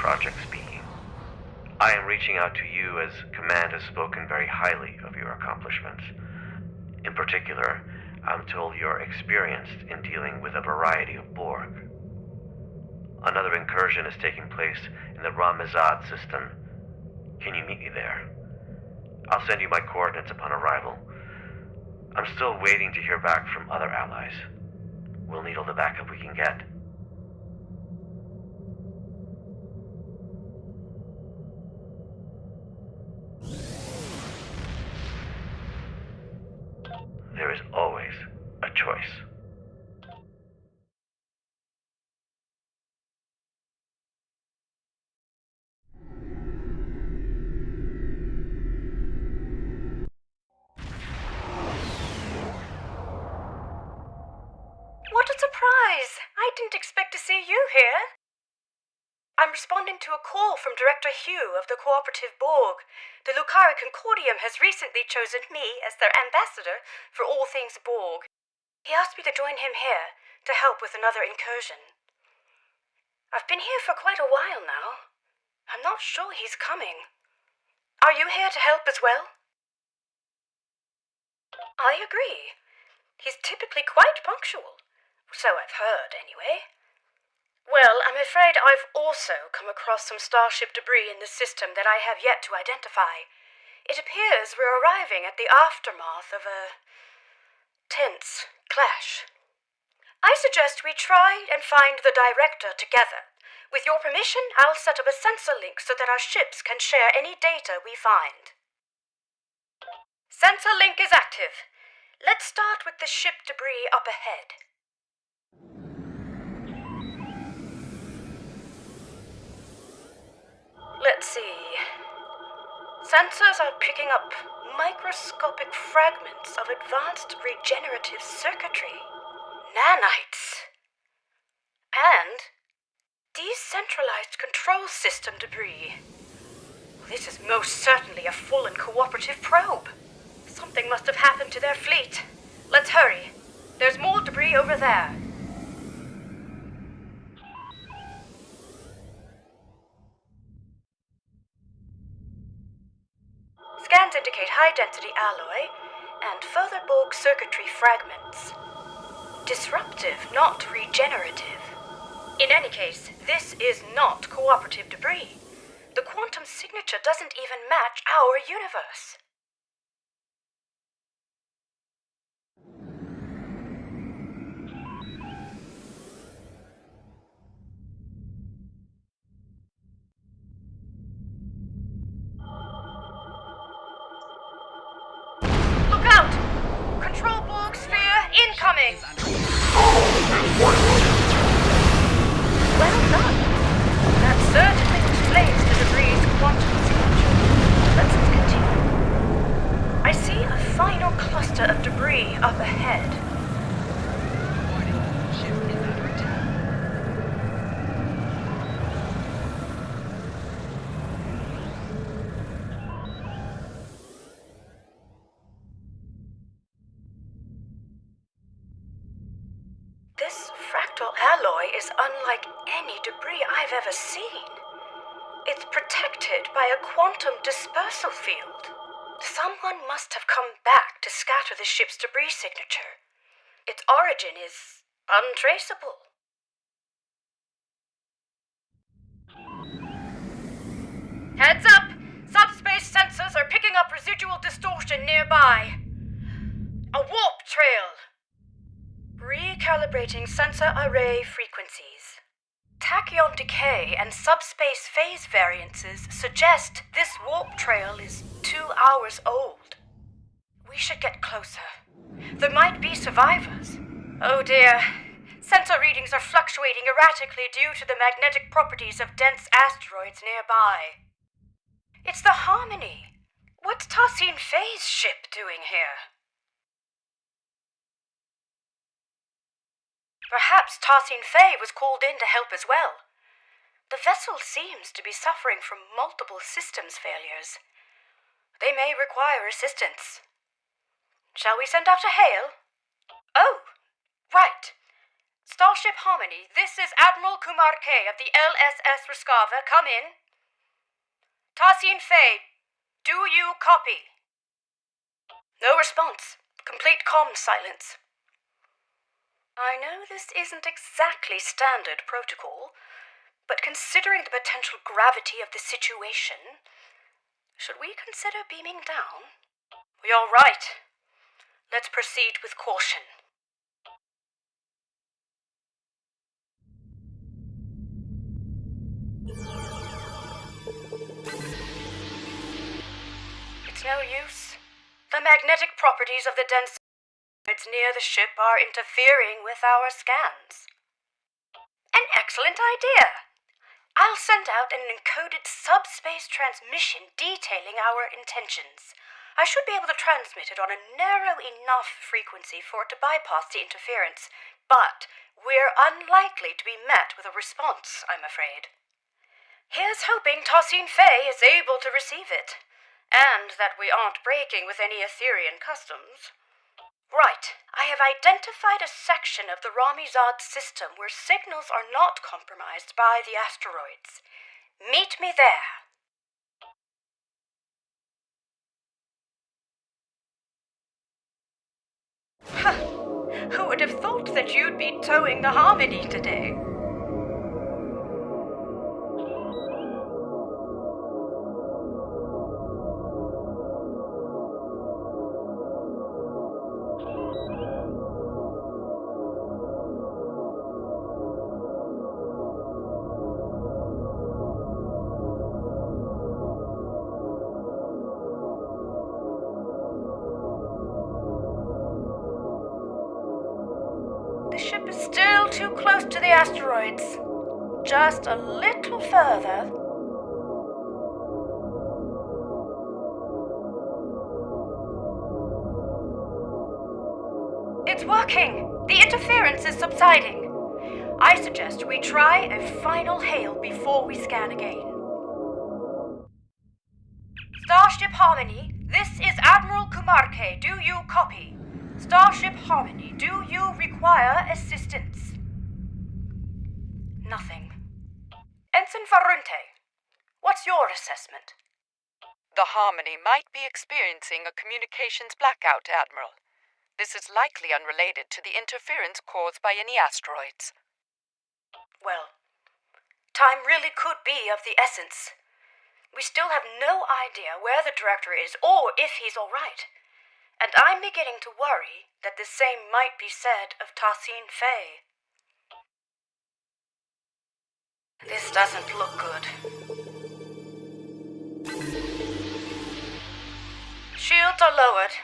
Project speaking. I am reaching out to you as Command has spoken very highly of your accomplishments. In particular, I'm told you're experienced in dealing with a variety of Borg. Another incursion is taking place in the Ram Izad System. Can you meet me there? I'll send you my coordinates upon arrival. I'm still waiting to hear back from other allies. We'll need all the backup we can get. There is always a choice. What a surprise! I didn't expect to see you here. I'm responding to a call from Director Hugh of the Cooperative Borg. The Lucari Concordium has recently chosen me as their ambassador for all things Borg. He asked me to join him here to help with another incursion. I've been here for quite a while now. I'm not sure he's coming. Are you here to help as well? I agree. He's typically quite punctual. So I've heard, anyway. Well, I'm afraid I've also come across some starship debris in the system that I have yet to identify. It appears we're arriving at the aftermath of a tense clash. I suggest we try and find the director together. With your permission, I'll set up a sensor link so that our ships can share any data we find. Sensor link is active. Let's start with the ship debris up ahead. Let's see. Sensors are picking up microscopic fragments of advanced regenerative circuitry, nanites, and decentralized control system debris. This is most certainly a full and cooperative probe. Something must have happened to their fleet. Let's hurry. There's more debris over there. Scans indicate high-density alloy and further Borg circuitry fragments. Disruptive, not regenerative. In any case, this is not cooperative debris. The quantum signature doesn't even match our universe. Look out! Control Borg sphere incoming! Well done. That certainly explains the debris' quantum signature. Let's continue. I see a final cluster of debris up ahead. This fractal alloy is unlike any debris I've ever seen. It's protected by a quantum dispersal field. Someone must have come back to scatter the ship's debris signature. Its origin is untraceable. Heads up! Subspace sensors are picking up residual distortion nearby. A warp trail. Recalibrating sensor array frequencies. Tachyon decay and subspace phase variances suggest this warp trail is 2 hours old. We should get closer. There might be survivors. Oh dear. Sensor readings are fluctuating erratically due to the magnetic properties of dense asteroids nearby. It's the Harmony. What's Tassin Fei's ship doing here? Perhaps Tassin Fei was called in to help as well. The vessel seems to be suffering from multiple systems failures. They may require assistance. Shall we send out a hail? Oh, right. Starship Harmony, this is Admiral Kumar K of the LSS Reskava. Come in. Tasin Fay, do you copy? No response. Complete comm silence. I know this isn't exactly standard protocol, but considering the potential gravity of the situation, should we consider beaming down? You're right. Let's proceed with caution. It's no use. The magnetic properties of the dense near the ship are interfering with our scans. An excellent idea. I'll send out an encoded subspace transmission detailing our intentions. I should be able to transmit it on a narrow enough frequency for it to bypass the interference, but we're unlikely to be met with a response, I'm afraid. Here's hoping Tasin Fay is able to receive it, and that we aren't breaking with any Aetherian customs. Right, I have identified a section of the Ram Izad System where signals are not compromised by the asteroids. Meet me there. Who would have thought that you'd be towing the Harmony today? The ship is still too close to the asteroids. Just a little further. It's working! The interference is subsiding. I suggest we try a final hail before we scan again. Starship Harmony, this is Admiral Kumar K. Do you copy? Starship Harmony, do you require assistance? Nothing. Ensign Farunte, what's your assessment? The Harmony might be experiencing a communications blackout, Admiral. This is likely unrelated to the interference caused by any asteroids. Well, time really could be of the essence. We still have no idea where the director is or if he's all right. And I'm beginning to worry that the same might be said of Tasin Fay. This doesn't look good. Shields are lowered.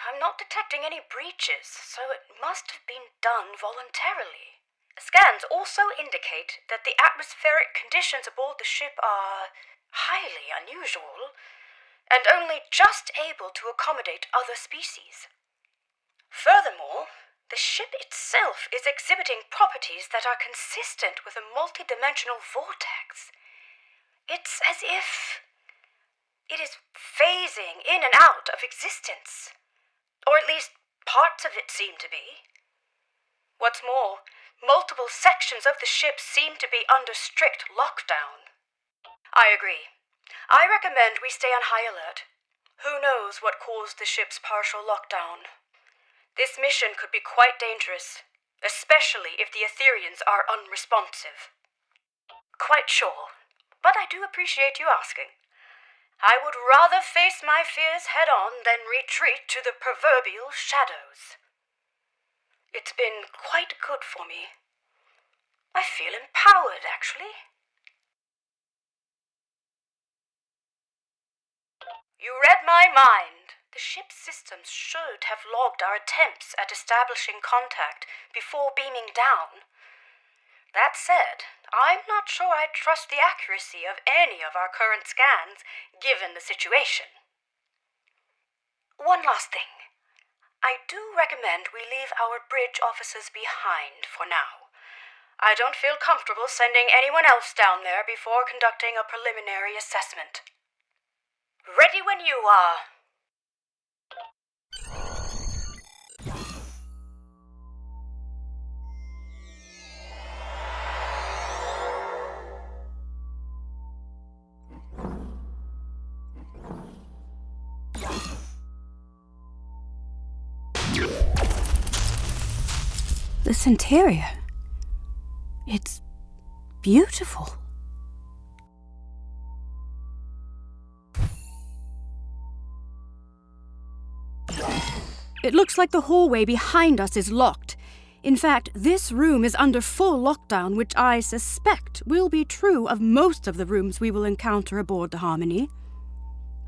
I'm not detecting any breaches, so it must have been done voluntarily. Scans also indicate that the atmospheric conditions aboard the ship are highly unusual, and only just able to accommodate other species. Furthermore, the ship itself is exhibiting properties that are consistent with a multidimensional vortex. It's as if it is phasing in and out of existence. Or at least parts of it seem to be. What's more, multiple sections of the ship seem to be under strict lockdown. I agree. I recommend we stay on high alert. Who knows what caused the ship's partial lockdown? This mission could be quite dangerous, especially if the Aetherians are unresponsive. Quite sure, but I do appreciate you asking. I would rather face my fears head-on than retreat to the proverbial shadows. It's been quite good for me. I feel empowered, actually. You read my mind. The ship's systems should have logged our attempts at establishing contact before beaming down. That said, I'm not sure I trust the accuracy of any of our current scans, given the situation. One last thing. I do recommend we leave our bridge officers behind for now. I don't feel comfortable sending anyone else down there before conducting a preliminary assessment. Ready when you are. This interior, it's beautiful. It looks like the hallway behind us is locked. In fact, this room is under full lockdown, which I suspect will be true of most of the rooms we will encounter aboard the Harmony.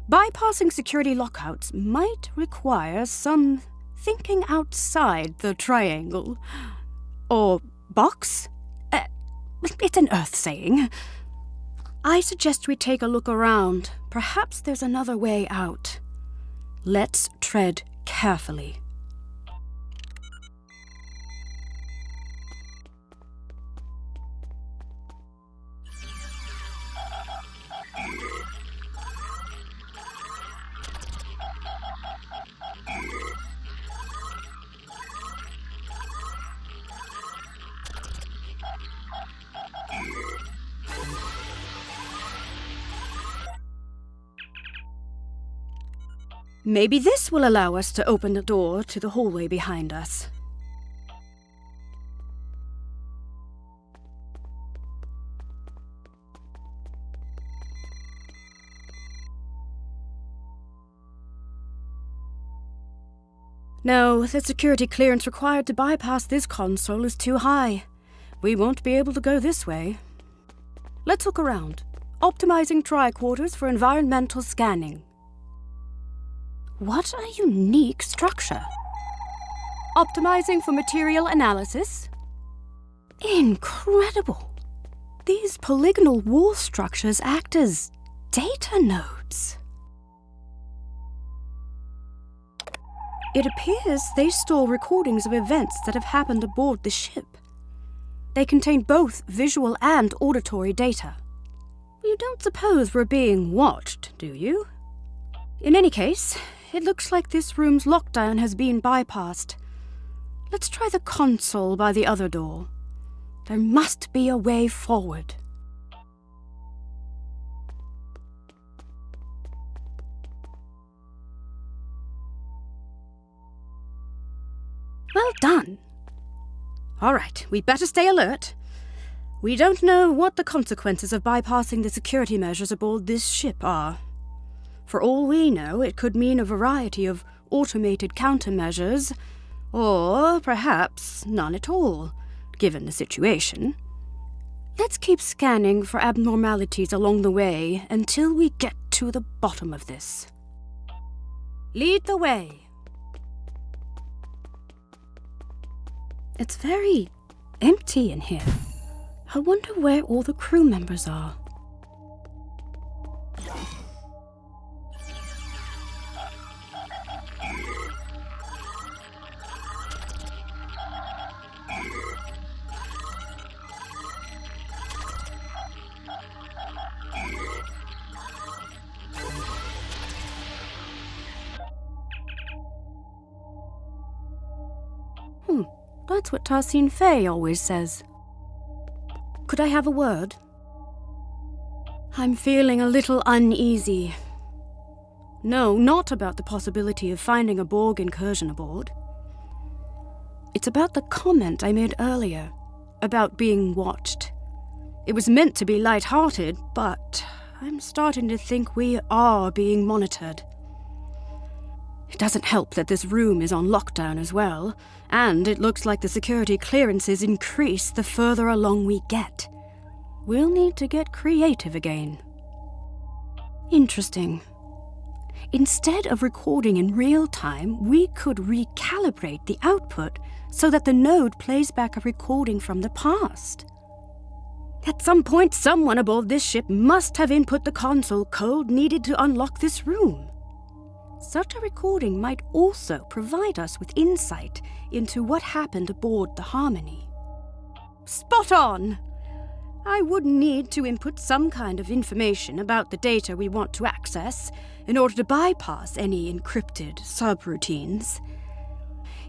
Bypassing security lockouts might require some thinking outside the triangle. Or box? It's an Earth saying. I suggest we take a look around. Perhaps there's another way out. Let's tread carefully. Maybe this will allow us to open the door to the hallway behind us. No, the security clearance required to bypass this console is too high. We won't be able to go this way. Let's look around. Optimizing tricorders for environmental scanning. What a unique structure. Optimizing for material analysis. Incredible. These polygonal wall structures act as data nodes. It appears they store recordings of events that have happened aboard the ship. They contain both visual and auditory data. You don't suppose we're being watched, do you? In any case, it looks like this room's lockdown has been bypassed. Let's try the console by the other door. There must be a way forward. Well done. All right, we'd better stay alert. We don't know what the consequences of bypassing the security measures aboard this ship are. For all we know, it could mean a variety of automated countermeasures, or perhaps none at all, given the situation. Let's keep scanning for abnormalities along the way until we get to the bottom of this. Lead the way. It's very empty in here. I wonder where all the crew members are. That's what Tarsine Faye always says. Could I have a word? I'm feeling a little uneasy. No, not about the possibility of finding a Borg incursion aboard. It's about the comment I made earlier, about being watched. It was meant to be light-hearted, but I'm starting to think we are being monitored. It doesn't help that this room is on lockdown as well, and it looks like the security clearances increase the further along we get. We'll need to get creative again. Interesting. Instead of recording in real time, we could recalibrate the output so that the node plays back a recording from the past. At some point, someone aboard this ship must have input the console code needed to unlock this room. Such a recording might also provide us with insight into what happened aboard the Harmony. Spot on! I would need to input some kind of information about the data we want to access in order to bypass any encrypted subroutines.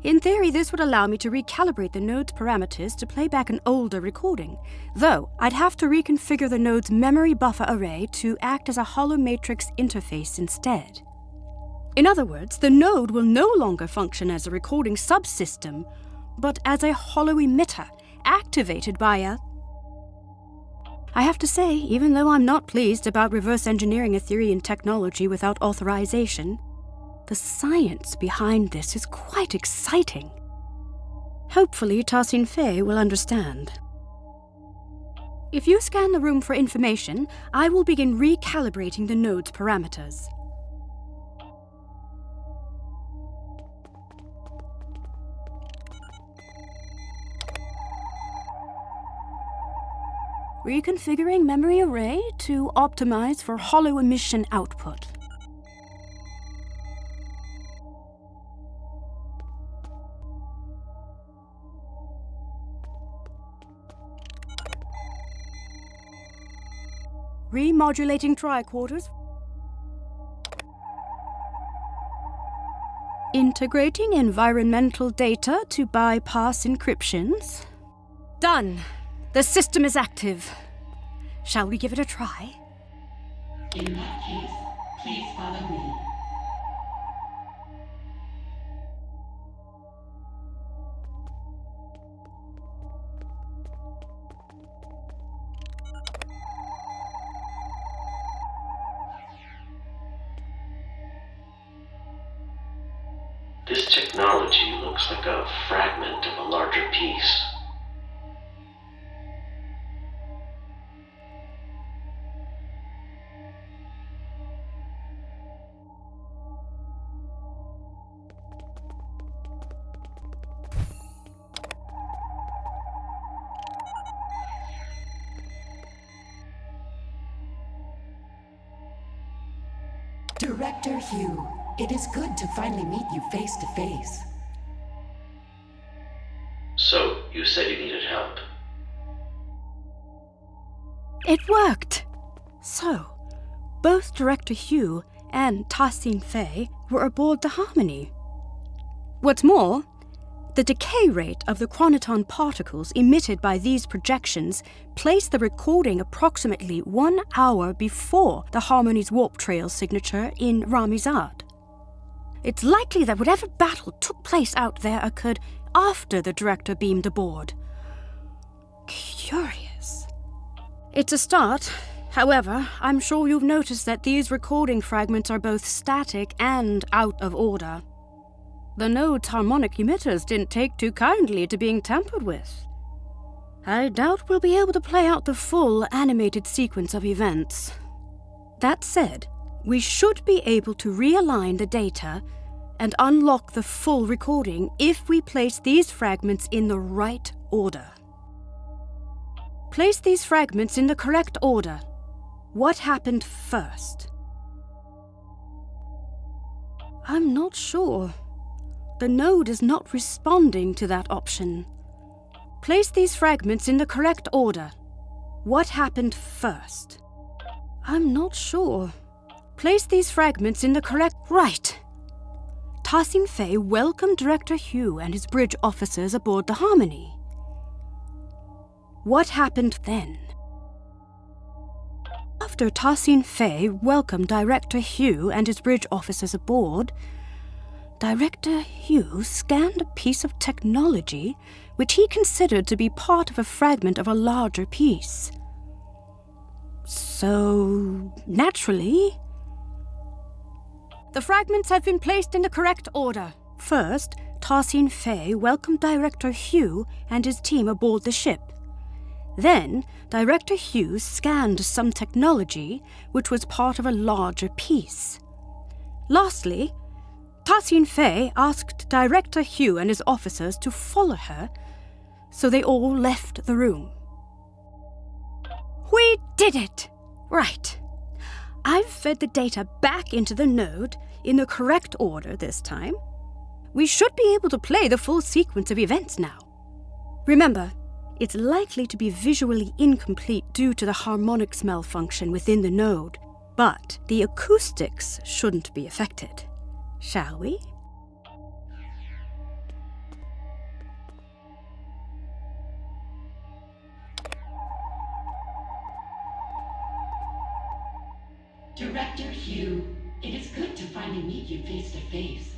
In theory, this would allow me to recalibrate the node's parameters to play back an older recording, though I'd have to reconfigure the node's memory buffer array to act as a holomatrix interface instead. In other words, the node will no longer function as a recording subsystem, but as a hollow emitter, activated by a... I have to say, even though I'm not pleased about reverse engineering Aetherian technology without authorization, the science behind this is quite exciting. Hopefully, Tassin Fei will understand. If you scan the room for information, I will begin recalibrating the node's parameters. Reconfiguring memory array to optimize for hollow emission output. Remodulating tricorders. Integrating environmental data to bypass encryptions. Done! The system is active. Shall we give it a try? In that case, please follow me. This technology looks like a fragment of a larger piece. Director Hugh, it is good to finally meet you face to face. So, you said you needed help. It worked! So, both Director Hugh and Tassin Fei were aboard the Harmony. What's more, the decay rate of the chronoton particles emitted by these projections placed the recording approximately 1 hour before the Harmony's warp trail signature in Ram Izad. It's likely that whatever battle took place out there occurred after the director beamed aboard. Curious. It's a start. However, I'm sure you've noticed that these recording fragments are both static and out of order. The node's harmonic emitters didn't take too kindly to being tampered with. I doubt we'll be able to play out the full animated sequence of events. That said, we should be able to realign the data and unlock the full recording if we place these fragments in the right order. Place these fragments in the correct order. What happened first? I'm not sure. The node is not responding to that option. Place these fragments in the correct order. What happened first? I'm not sure. Place these fragments in the correct... Right! Tassin Fei welcomed Director Hugh and his bridge officers aboard the Harmony. What happened then? After Tassin Fei welcomed Director Hugh and his bridge officers aboard, Director Hugh scanned a piece of technology which he considered to be part of a fragment of a larger piece. So, naturally, the fragments have been placed in the correct order. First, Tassin Fei welcomed Director Hugh and his team aboard the ship. Then, Director Hugh scanned some technology which was part of a larger piece. Lastly, Tassin Fei asked Director Hugh and his officers to follow her, so they all left the room. We did it! Right. I've fed the data back into the node in the correct order this time. We should be able to play the full sequence of events now. Remember, it's likely to be visually incomplete due to the harmonics malfunction within the node, but the acoustics shouldn't be affected. Shall we? Director Hugh, It is good to finally meet you face to face.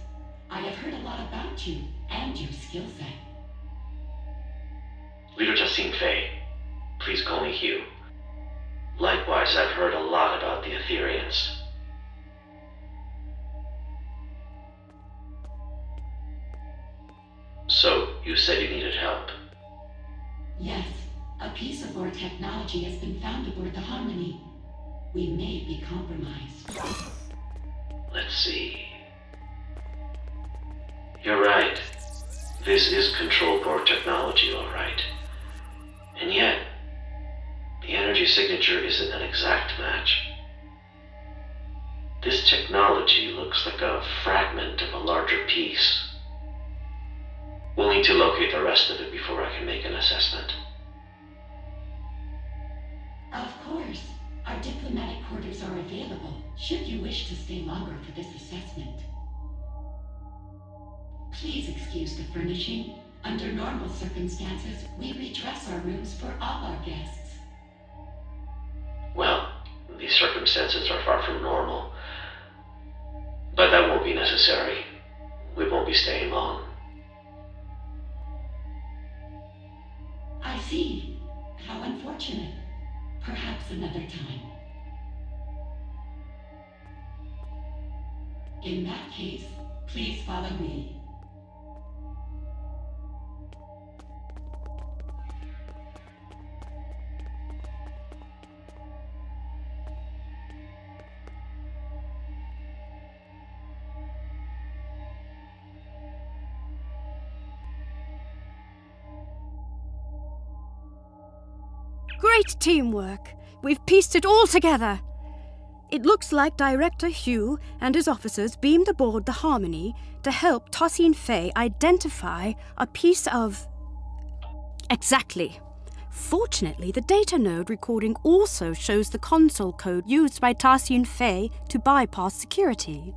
I have heard a lot about you and your skill set. Leader Justine Fay, please call me Hugh. Likewise, I've heard a lot about the Aetherians. So, you said you needed help. Yes, a piece of our technology has been found aboard the Harmony. We may be compromised. Let's see. You're right. This is control board technology, all right. And yet, the energy signature isn't an exact match. This technology looks like a fragment of a larger piece. We'll need to locate the rest of it before I can make an assessment. Of course. Our diplomatic quarters are available, should you wish to stay longer for this assessment. Please excuse the furnishing. Under normal circumstances, we redress our rooms for all our guests. Well, these circumstances are far from normal. But that won't be necessary. We won't be staying long. I see. How unfortunate. Perhaps another time. In that case, please follow me. Great teamwork. We've pieced it all together. It looks like Director Hugh and his officers beamed aboard the Harmony to help Tassine Fay identify a piece of... Exactly. Fortunately, the data node recording also shows the console code used by Tassine Fay to bypass security.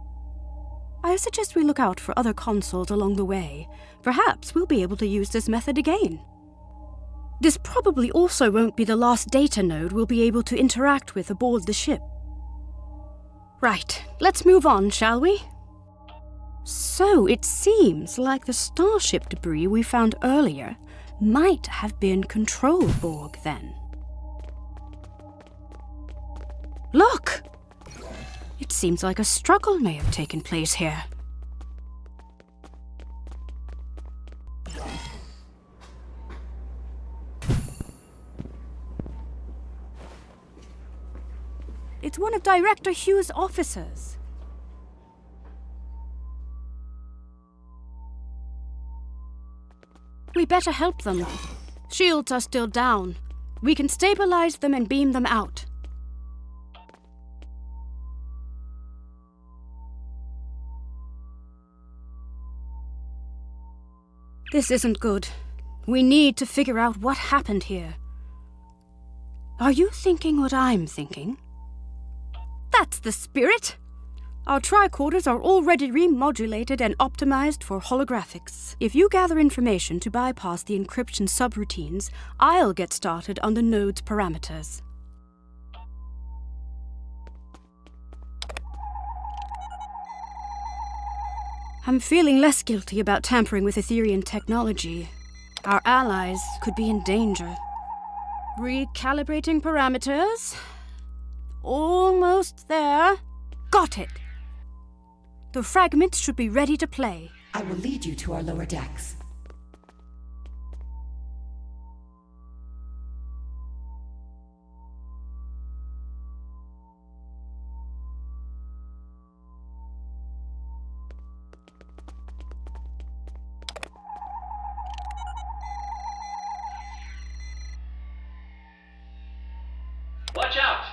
I suggest we look out for other consoles along the way. Perhaps we'll be able to use this method again. This probably also won't be the last data node we'll be able to interact with aboard the ship. Right, let's move on, shall we? So it seems like the starship debris we found earlier might have been control Borg then. Look! It seems like a struggle may have taken place here. It's one of Director Hugh's officers. We better help them. Shields are still down. We can stabilize them and beam them out. This isn't good. We need to figure out what happened here. Are you thinking what I'm thinking? That's the spirit! Our tricorders are already remodulated and optimized for holographics. If you gather information to bypass the encryption subroutines, I'll get started on the node's parameters. I'm feeling less guilty about tampering with Aetherian technology. Our allies could be in danger. Recalibrating parameters. Almost there. Got it. The fragments should be ready to play. I will lead you to our lower decks. Watch out!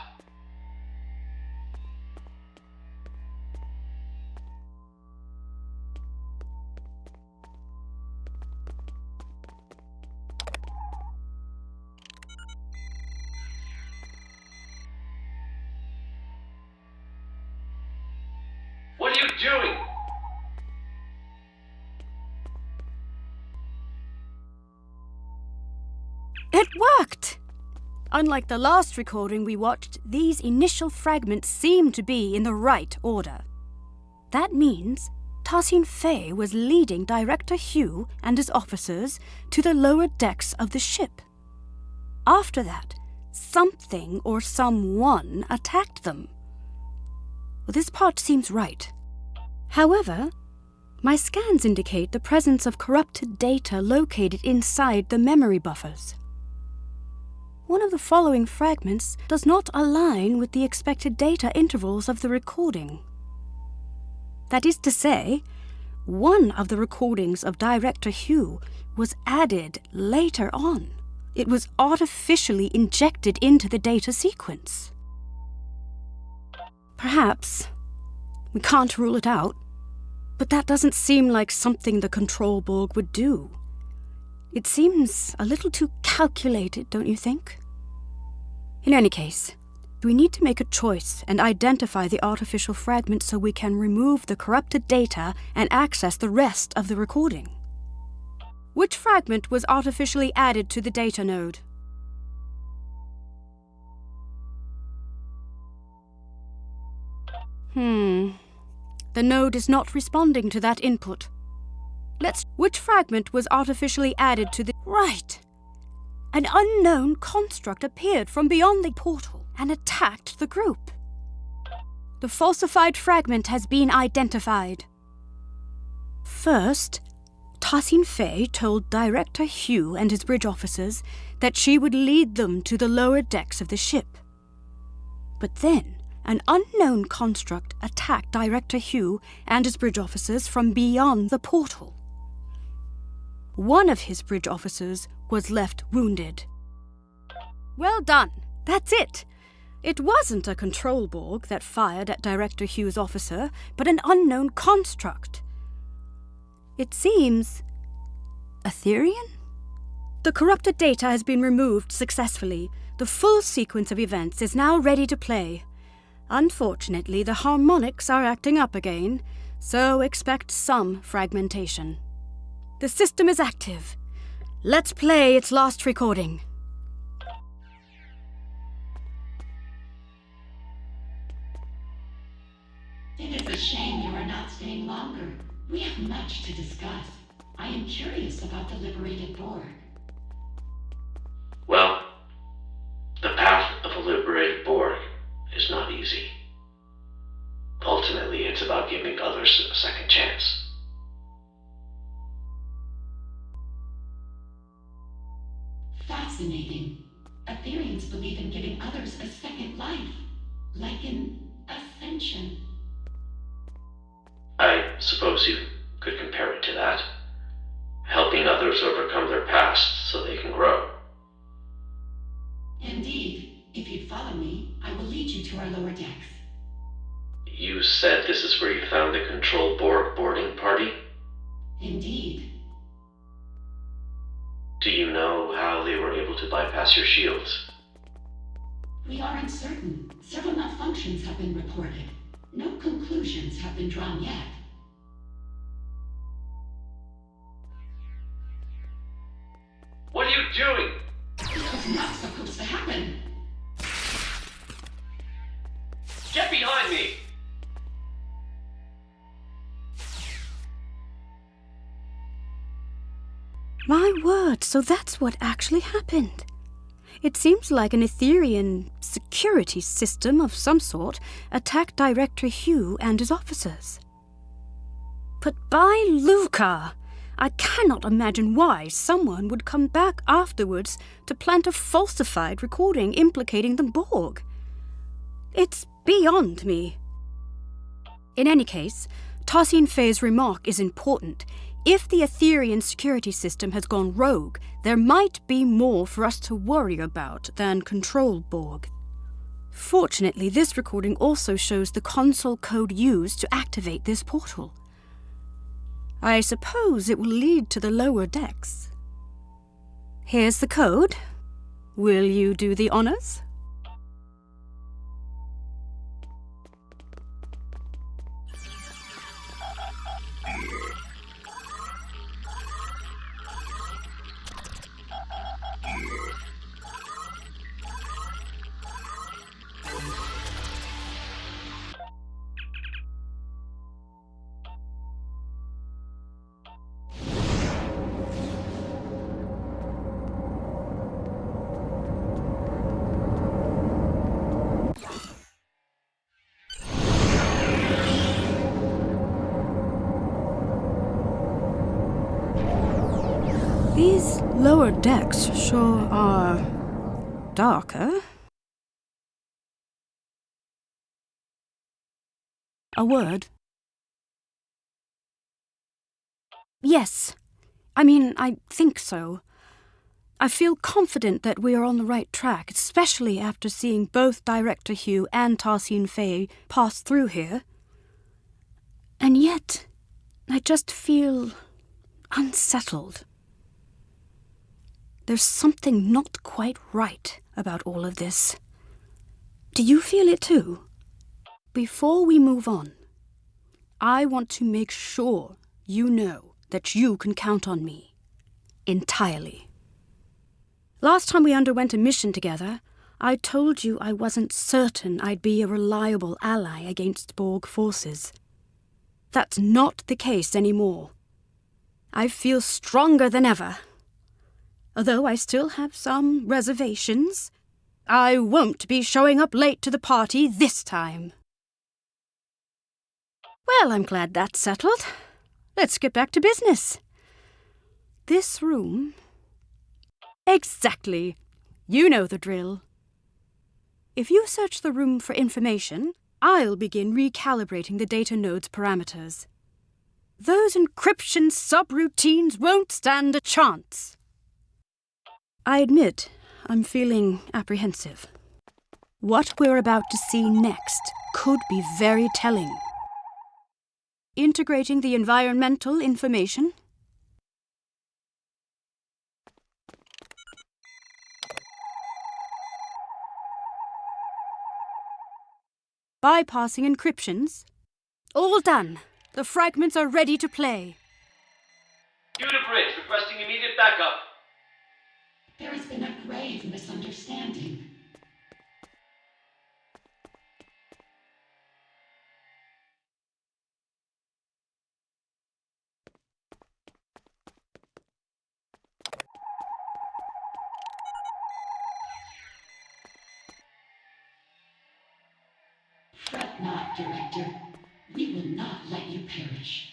What are you doing? It worked! Unlike the last recording we watched, these initial fragments seem to be in the right order. That means Tassine Fey was leading Director Hugh and his officers to the lower decks of the ship. After that, something or someone attacked them. Well, this part seems right. However, my scans indicate the presence of corrupted data located inside the memory buffers. One of the following fragments does not align with the expected data intervals of the recording. That is to say, one of the recordings of Director Hugh was added later on. It was artificially injected into the data sequence. Perhaps. We can't rule it out. But that doesn't seem like something the Control Borg would do. It seems a little too calculated, don't you think? In any case, we need to make a choice and identify the artificial fragment so we can remove the corrupted data and access the rest of the recording. Which fragment was artificially added to the data node? The node is not responding to that input. Which fragment was artificially added to the... Right! An unknown construct appeared from beyond the portal and attacked the group. The falsified fragment has been identified. First, Tassine Fey told Director Hugh and his bridge officers that she would lead them to the lower decks of the ship. But then, an unknown construct attacked Director Hugh and his bridge officers from beyond the portal. One of his bridge officers was left wounded. Well done. That's it. It wasn't a control Borg that fired at Director Hugh's officer, but an unknown construct. It seems... Aetherian? The corrupted data has been removed successfully. The full sequence of events is now ready to play. Unfortunately, the harmonics are acting up again, so expect some fragmentation. The system is active. Let's play its last recording. It is a shame you are not staying longer. We have much to discuss. I am curious about the liberated Borg. Well, the path of a liberated Borg is not easy. Ultimately, it's about giving others a second chance. Fascinating. Aetherians believe in giving others a second life, like an ascension. I suppose you could compare it to that. Helping others overcome their past so they can grow. Indeed. If you'd follow me, I will lead you to our lower decks. You said this is where you found the Control Borg boarding party? Indeed. Do you know how they were able to bypass your shields? We are uncertain. Several malfunctions have been reported. No conclusions have been drawn yet. What are you doing? This was not supposed to happen. Get behind me! My word, so that's what actually happened. It seems like an Aetherian security system of some sort attacked Director Hugh and his officers. But by Luca, I cannot imagine why someone would come back afterwards to plant a falsified recording implicating the Borg. It's beyond me. In any case, Tassine Fey's remark is important. If the Aetherian security system has gone rogue, there might be more for us to worry about than Control Borg. Fortunately, this recording also shows the console code used to activate this portal. I suppose it will lead to the lower decks. Here's the code. Will you do the honors? These lower decks sure are darker. A word? Yes. I think so. I feel confident that we are on the right track, especially after seeing both Director Hugh and Tarsine Fay pass through here. And yet, I just feel unsettled. There's something not quite right about all of this. Do you feel it too? Before we move on, I want to make sure you know that you can count on me. Entirely. Last time we underwent a mission together, I told you I wasn't certain I'd be a reliable ally against Borg forces. That's not the case anymore. I feel stronger than ever. Although I still have some reservations, I won't be showing up late to the party this time. Well, I'm glad that's settled. Let's get back to business. This room... Exactly. You know the drill. If you search the room for information, I'll begin recalibrating the data node's parameters. Those encryption subroutines won't stand a chance. I admit I'm feeling apprehensive. What we're about to see next could be very telling. Integrating the environmental information. Bypassing encryptions. All done. The fragments are ready to play. Hugh to bridge, requesting immediate backup. There has been a grave misunderstanding. Fret not, Director. We will not let you perish.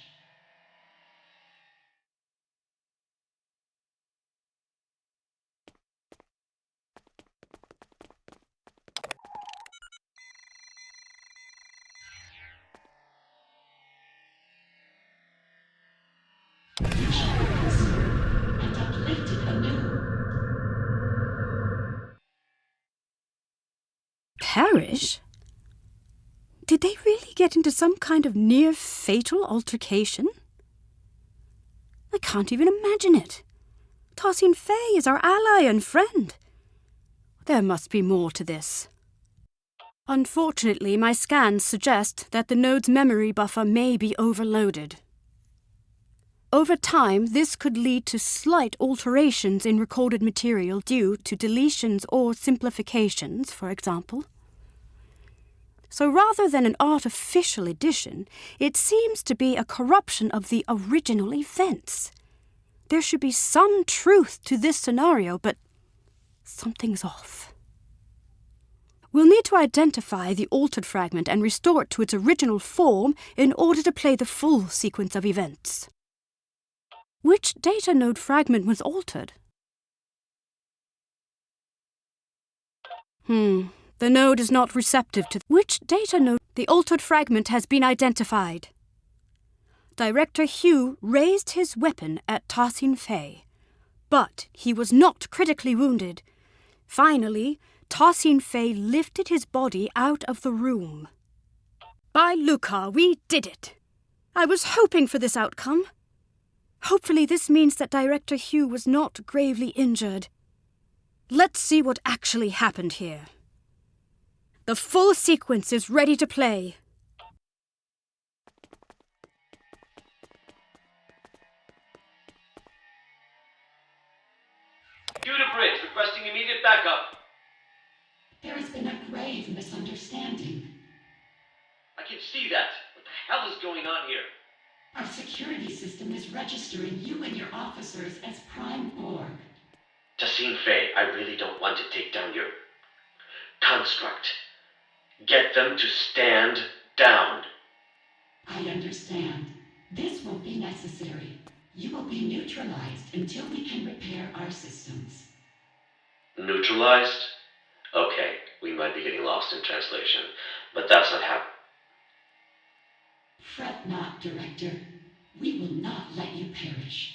You shall consume and uplifted anew. Perish? Did they really get into some kind of near-fatal altercation? I can't even imagine it. Tarsine Fay is our ally and friend. There must be more to this. Unfortunately, my scans suggest that the node's memory buffer may be overloaded. Over time, this could lead to slight alterations in recorded material due to deletions or simplifications, for example. So rather than an artificial addition, it seems to be a corruption of the original events. There should be some truth to this scenario, but something's off. We'll need to identify the altered fragment and restore it to its original form in order to play the full sequence of events. Which data node fragment was altered? The node is not receptive to which data node. The altered fragment has been identified. Director Hugh raised his weapon at Tarsine Fay, but he was not critically wounded. Finally, Tarsine Fay lifted his body out of the room. By Lucar, we did it! I was hoping for this outcome. Hopefully this means that Director Hugh was not gravely injured. Let's see what actually happened here. The full sequence is ready to play. Hugh to bridge, requesting immediate backup. There has been a grave misunderstanding. I can see that. What the hell is going on here? Our security system is registering you and your officers as Prime Borg. Tassine Fay, I really don't want to take down your construct. Get them to stand down. I understand. This won't be necessary. You will be neutralized until we can repair our systems. Neutralized? Okay, we might be getting lost in translation, but that's not happening. Fret not, Director. We will not let you perish.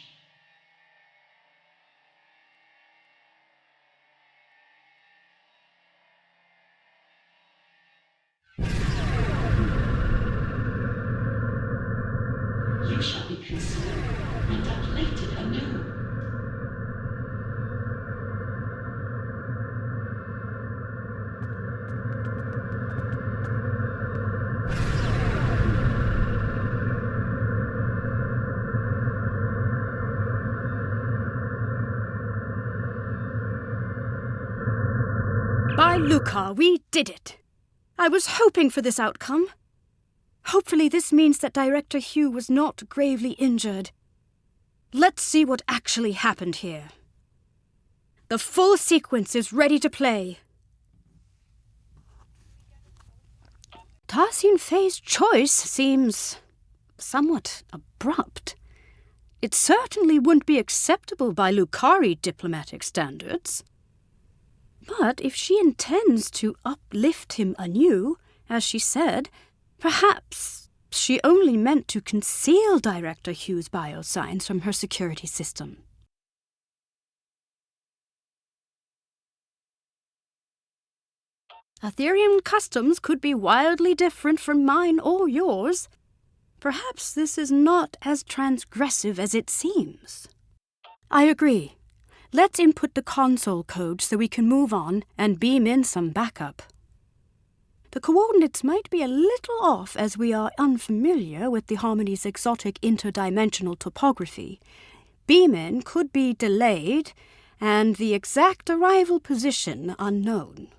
You shall be consumed and uplifted anew. By Luca, we did it! I was hoping for this outcome. Hopefully this means that Director Hugh was not gravely injured. Let's see what actually happened here. The full sequence is ready to play. Tarsin Fey's choice seems somewhat abrupt. It certainly wouldn't be acceptable by Lucari diplomatic standards. But if she intends to uplift him anew, as she said, perhaps she only meant to conceal Director Hugh's biosigns from her security system. Aetherian customs could be wildly different from mine or yours. Perhaps this is not as transgressive as it seems. I agree. Let's input the console code so we can move on and beam in some backup. The coordinates might be a little off as we are unfamiliar with the Harmony's exotic interdimensional topography. Beam-in could be delayed and the exact arrival position unknown.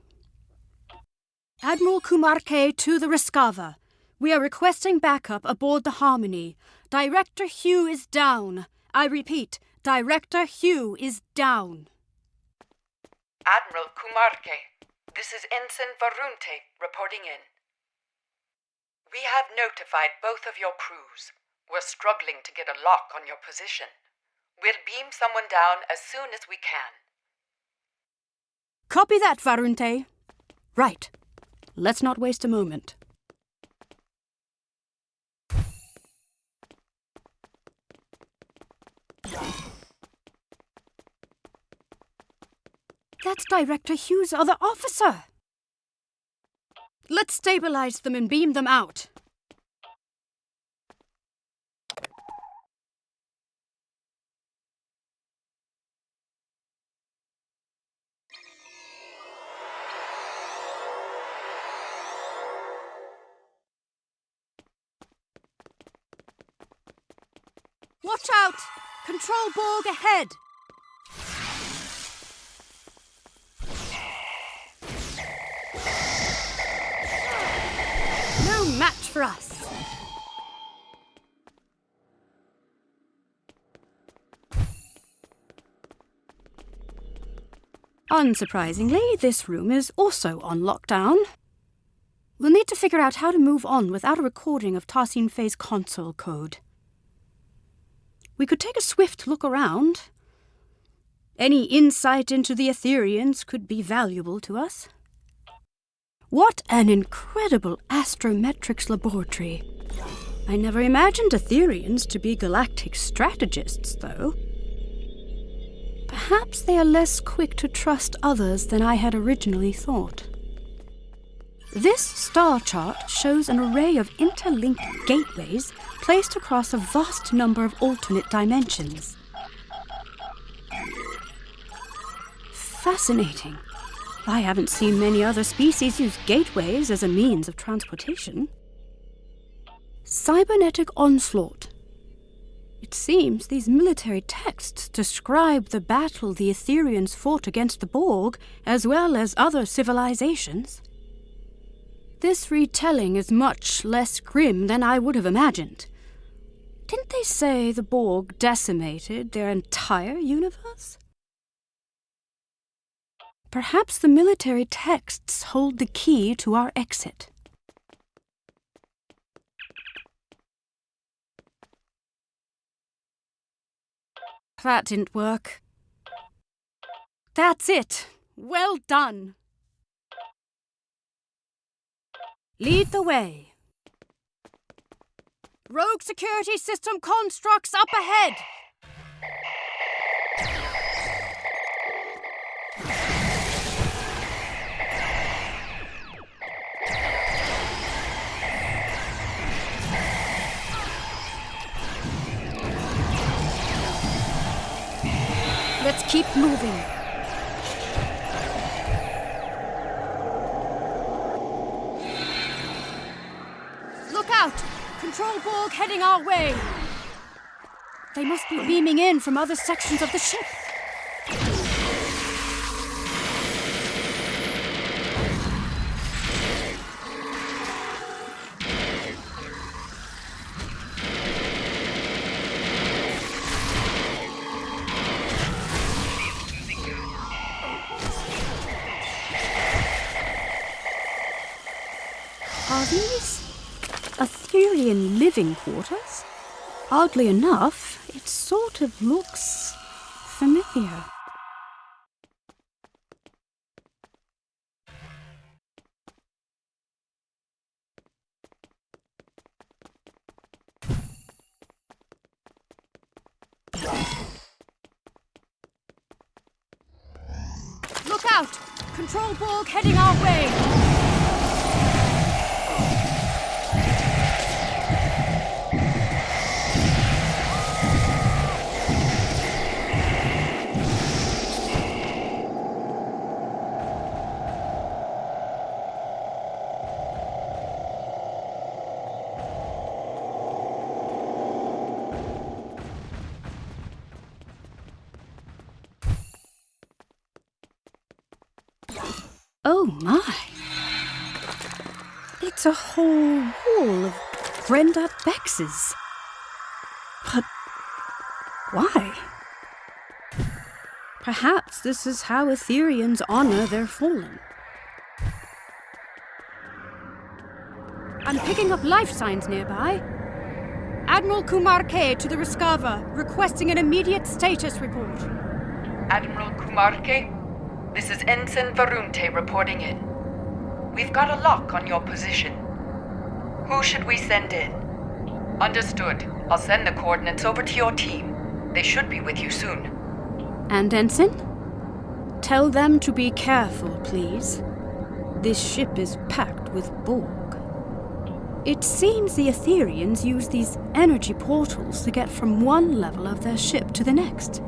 Admiral Kumarke to the Reskava. We are requesting backup aboard the Harmony. Director Hugh is down. I repeat, Director Hugh is down. Admiral Kumarke, this is Ensign Varunte reporting in. We have notified both of your crews. We're struggling to get a lock on your position. We'll beam someone down as soon as we can. Copy that, Varunte. Right. Let's not waste a moment. That's Director Hugh's other officer. Let's stabilize them and beam them out. Watch out! Control Borg ahead! No match for us. Unsurprisingly, this room is also on lockdown. We'll need to figure out how to move on without a recording of Tarsin Fey's console code. We could take a swift look around. Any insight into the Aetherians could be valuable to us. What an incredible astrometrics laboratory. I never imagined Aetherians to be galactic strategists, though. Perhaps they are less quick to trust others than I had originally thought. This star chart shows an array of interlinked gateways placed across a vast number of alternate dimensions. Fascinating. I haven't seen many other species use gateways as a means of transportation. Cybernetic onslaught. It seems these military texts describe the battle the Aetherians fought against the Borg, as well as other civilizations. This retelling is much less grim than I would have imagined. Didn't they say the Borg decimated their entire universe? Perhaps the military texts hold the key to our exit. That didn't work. That's it. Well done. Lead the way. Rogue security system constructs up ahead. Let's keep moving. Look out! Control Borg heading our way. They must be beaming in from other sections of the ship. Are these Aetherian living quarters? Oddly enough, it sort of looks familiar. Look out! Control Borg heading our way! Oh my! It's a whole wall of Brenda Bexes. But why? Perhaps this is how Aetherians honor their fallen. I'm picking up life signs nearby. Admiral Kumar K to the Reskava, requesting an immediate status report. Admiral Kumar K, this is Ensign Varunte reporting in. We've got a lock on your position. Who should we send in? Understood. I'll send the coordinates over to your team. They should be with you soon. And Ensign? Tell them to be careful, please. This ship is packed with Borg. It seems the Aetherians use these energy portals to get from one level of their ship to the next.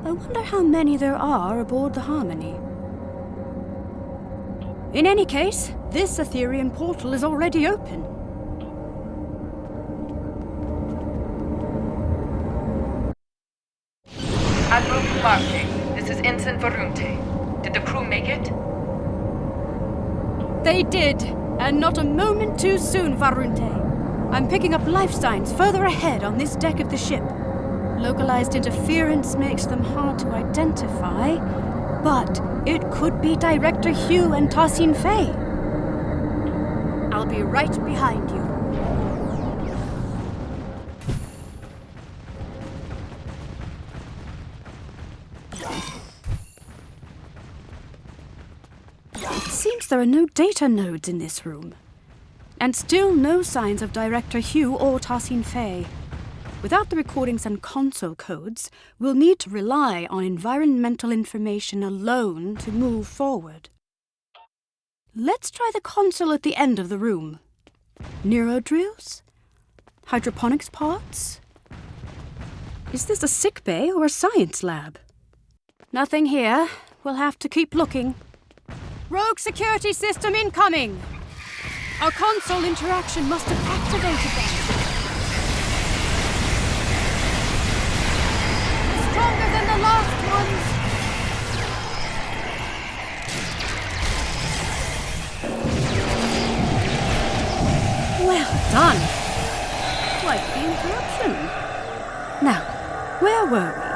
I wonder how many there are aboard the Harmony. In any case, this Aetherian portal is already open. Admiral Kumarte, this is Ensign Varunte. Did the crew make it? They did, and not a moment too soon, Varunte. I'm picking up life signs further ahead on this deck of the ship. Localized interference makes them hard to identify, but it could be Director Hugh and Tassin Fay. I'll be right behind you. It seems there are no data nodes in this room, and still no signs of Director Hugh or Tassin Fay. Without the recordings and console codes, we'll need to rely on environmental information alone to move forward. Let's try the console at the end of the room. Neurodrills? Hydroponics pods? Is this a sick bay or a science lab? Nothing here. We'll have to keep looking. Rogue security system incoming! Our console interaction must have activated them. Stronger than the last ones! Well done! Quite the interruption. Now, where were we?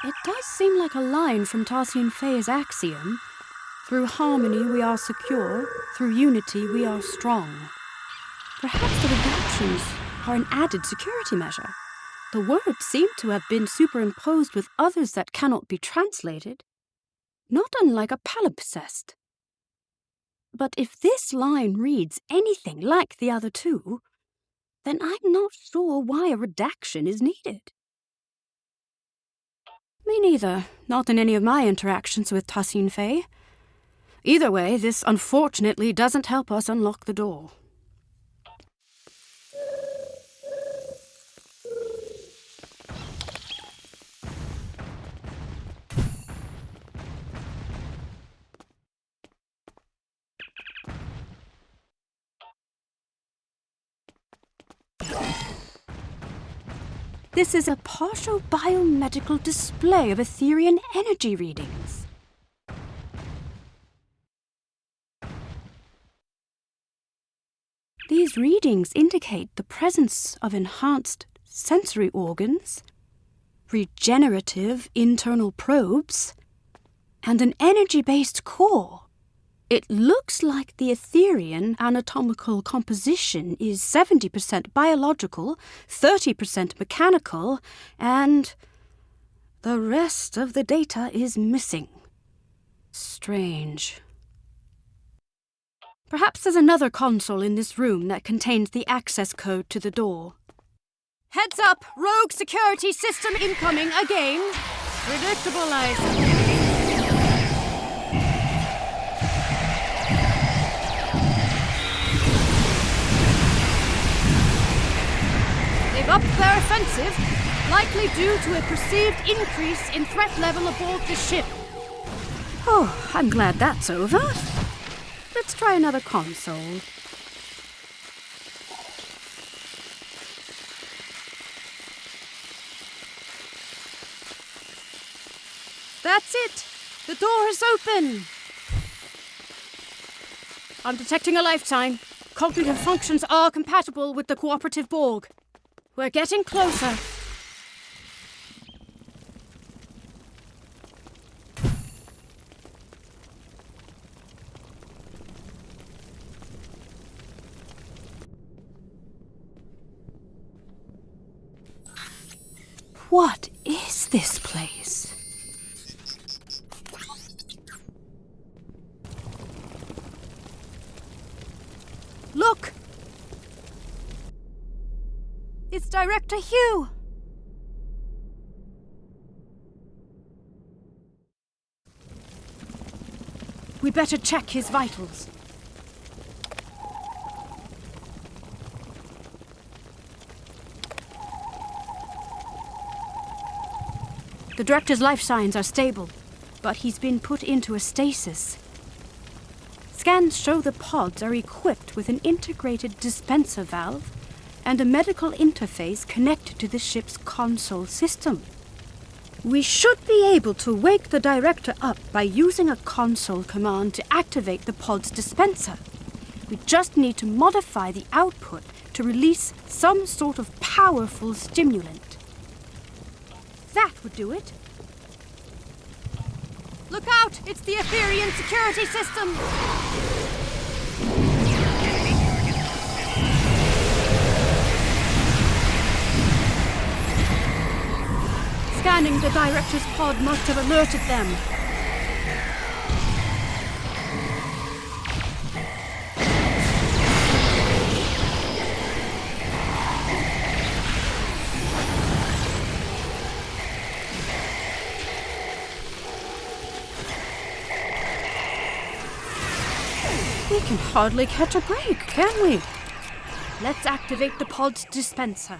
It does seem like a line from Tarsine Fey's Axiom. Through harmony we are secure, through unity we are strong. Perhaps the redactions are an added security measure. The words seem to have been superimposed with others that cannot be translated, not unlike a palimpsest. But if this line reads anything like the other two, then I'm not sure why a redaction is needed. Me neither, not in any of my interactions with Tarsine Fey. Either way, this unfortunately doesn't help us unlock the door. This is a partial biomedical display of Aetherian energy readings. These readings indicate the presence of enhanced sensory organs, regenerative internal probes, and an energy-based core. It looks like the Aetherian anatomical composition is 70% biological, 30% mechanical, and the rest of the data is missing. Strange. Perhaps there's another console in this room that contains the access code to the door. Heads up! Rogue security system incoming again! Predictable, I suppose. They've upped their offensive, likely due to a perceived increase in threat level aboard the ship. Oh, I'm glad that's over. Let's try another console. That's it! The door is open! I'm detecting a lifetime. Cognitive functions are compatible with the cooperative Borg. We're getting closer. What is this place? Look! It's Director Hugh! We better check his vitals. The Director's life signs are stable, but he's been put into a stasis. Scans show the pods are equipped with an integrated dispenser valve and a medical interface connected to the ship's console system. We should be able to wake the Director up by using a console command to activate the pod's dispenser. We just need to modify the output to release some sort of powerful stimulant. That would do it. Look out! It's the Aetherian security system! Scanning the Director's pod must have alerted them. We can hardly catch a break, can we? Let's activate the pod's dispenser.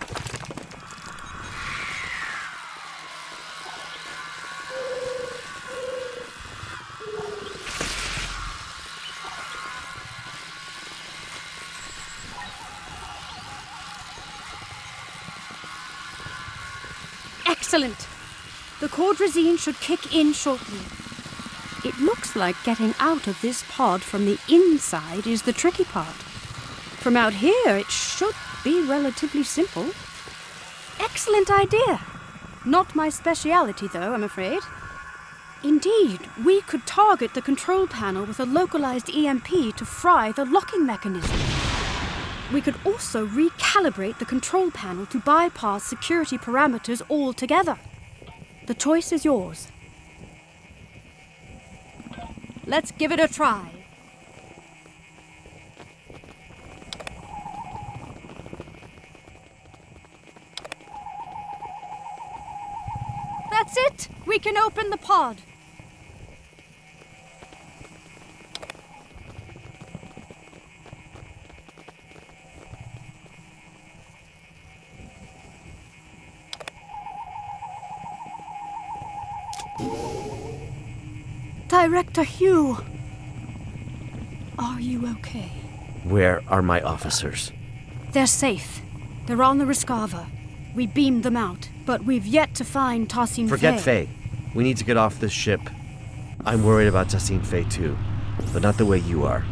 Excellent! The cordrazine should kick in shortly. It looks like getting out of this pod from the inside is the tricky part. From out here, it should be relatively simple. Excellent idea! Not my speciality, though, I'm afraid. Indeed, we could target the control panel with a localized EMP to fry the locking mechanism. We could also recalibrate the control panel to bypass security parameters altogether. The choice is yours. Let's give it a try. That's it! We can open the pod. Director Hugh, are you okay? Where are my officers? They're safe. They're on the Reskava. We beamed them out, but we've yet to find Tassin Forget Faye. We need to get off this ship. I'm worried about Tassin Faye too, but not the way you are.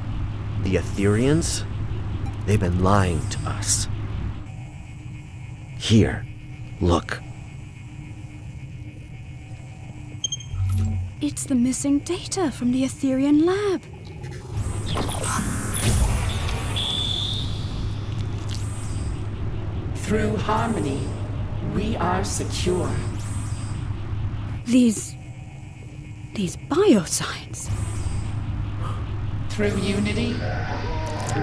The Aetherians? They've been lying to us. Here, look. It's the missing data from the Aetherian lab. Through harmony, we are secure. These biocides. Through unity,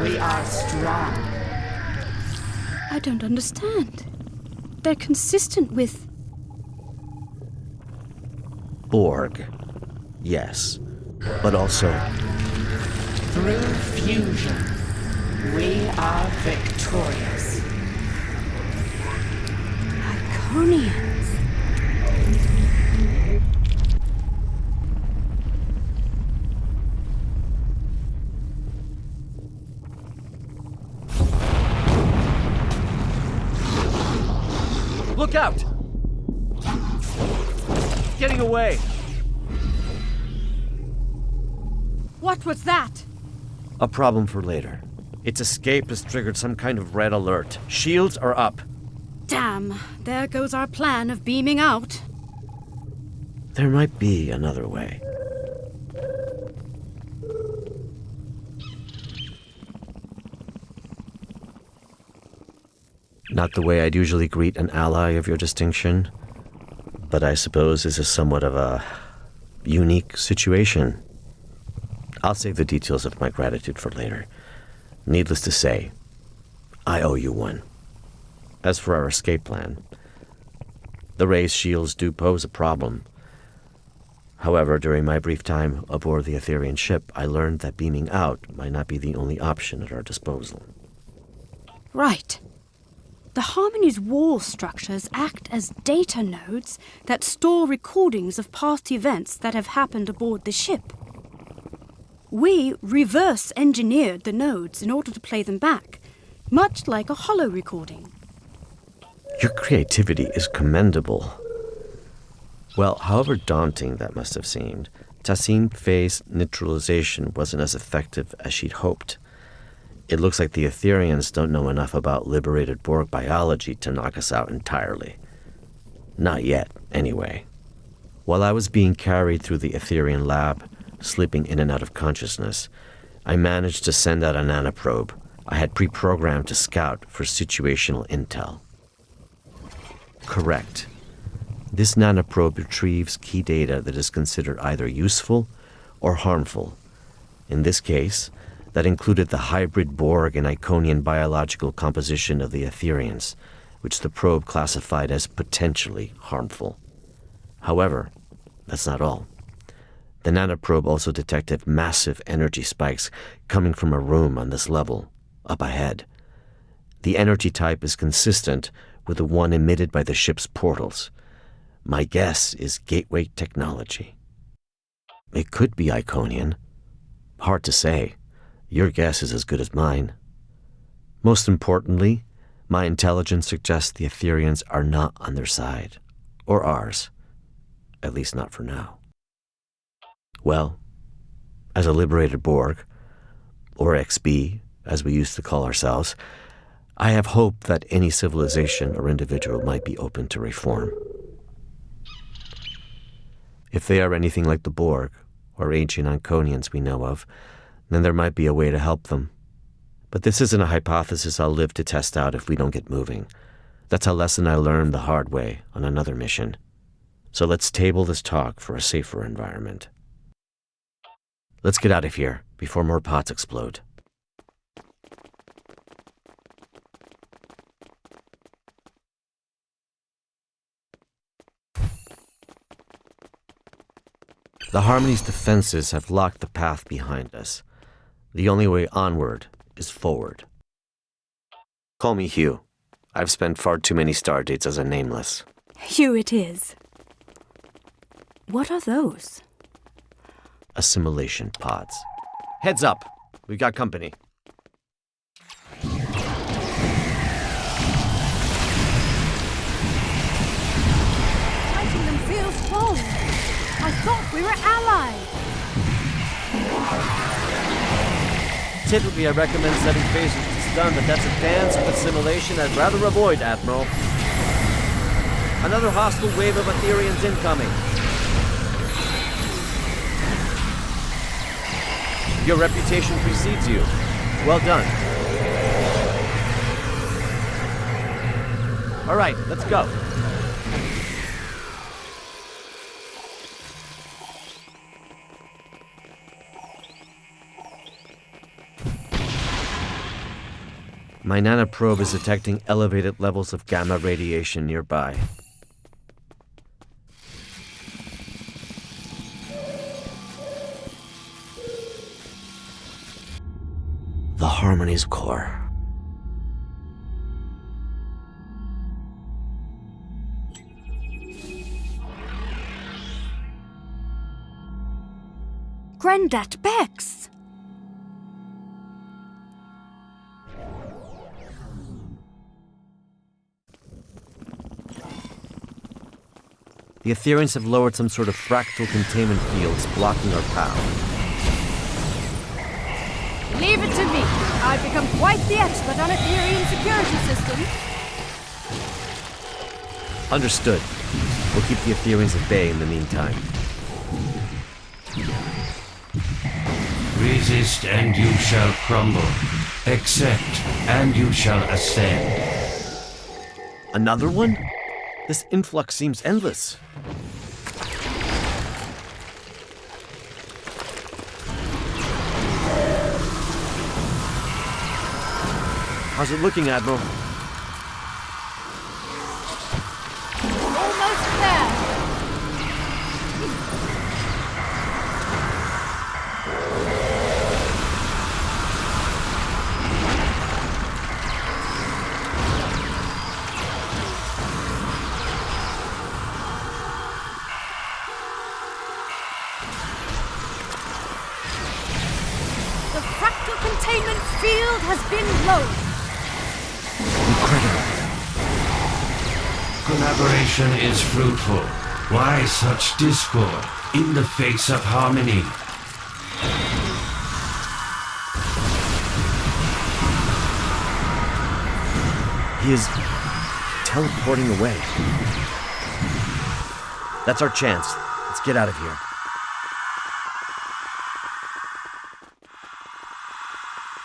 we are strong. I don't understand. They're consistent with... Borg. Yes. But also... Through fusion, we are victorious. Iconians. Look out! Getting away! What was that? A problem for later. Its escape has triggered some kind of red alert. Shields are up. Damn, there goes our plan of beaming out. There might be another way. Not the way I'd usually greet an ally of your distinction, but I suppose this is somewhat of a unique situation. I'll save the details of my gratitude for later. Needless to say, I owe you one. As for our escape plan, the raised shields do pose a problem. However, during my brief time aboard the Aetherian ship, I learned that beaming out might not be the only option at our disposal. Right. The Harmony's wall structures act as data nodes that store recordings of past events that have happened aboard the ship. We reverse engineered the nodes in order to play them back, much like a holo recording. Your creativity is commendable. Well, however daunting that must have seemed, Tassin Faye's neutralization wasn't as effective as she'd hoped. It looks like the Aetherians don't know enough about liberated Borg biology to knock us out entirely. Not yet, anyway. While I was being carried through the Aetherian lab, slipping in and out of consciousness, I managed to send out a nanoprobe I had pre-programmed to scout for situational intel. Correct. This nanoprobe retrieves key data that is considered either useful or harmful. In this case, that included the hybrid Borg and Iconian biological composition of the Aetherians, which the probe classified as potentially harmful. However, that's not all. The nanoprobe also detected massive energy spikes coming from a room on this level, up ahead. The energy type is consistent with the one emitted by the ship's portals. My guess is gateway technology. It could be Iconian. Hard to say. Your guess is as good as mine. Most importantly, my intelligence suggests the Aetherians are not on their side. Or ours. At least not for now. Well, as a liberated Borg, or XB, as we used to call ourselves, I have hope that any civilization or individual might be open to reform. If they are anything like the Borg, or ancient Iconians we know of, then there might be a way to help them. But this isn't a hypothesis I'll live to test out if we don't get moving. That's a lesson I learned the hard way on another mission. So let's table this talk for a safer environment. Let's get out of here before more pots explode. The Harmony's defenses have locked the path behind us. The only way onward is forward. Call me Hugh. I've spent far too many stardates as a nameless. Hugh it is. What are those? Assimilation pods. Heads up! We've got company. Fighting them feels full. I thought we were allies. Typically, I recommend setting phasers to stun, but that's a dance with assimilation I'd rather avoid, Admiral. Another hostile wave of Aetherians incoming. Your reputation precedes you. Well done. All right, let's go. My nanoprobe is detecting elevated levels of gamma radiation nearby. The Harmony's core. Granddad Bex! The Aetherians have lowered some sort of fractal containment fields blocking our power. Leave it to me. I've become quite the expert on Aetherian security systems. Understood. We'll keep the Aetherians at bay in the meantime. Resist and you shall crumble. Accept and you shall ascend. Another one? This influx seems endless. How's it looking, Admiral? Almost there. The fractal containment field has been lowered. Incredible. Collaboration is fruitful. Why such discord in the face of harmony? He is teleporting away. That's our chance. Let's get out of here.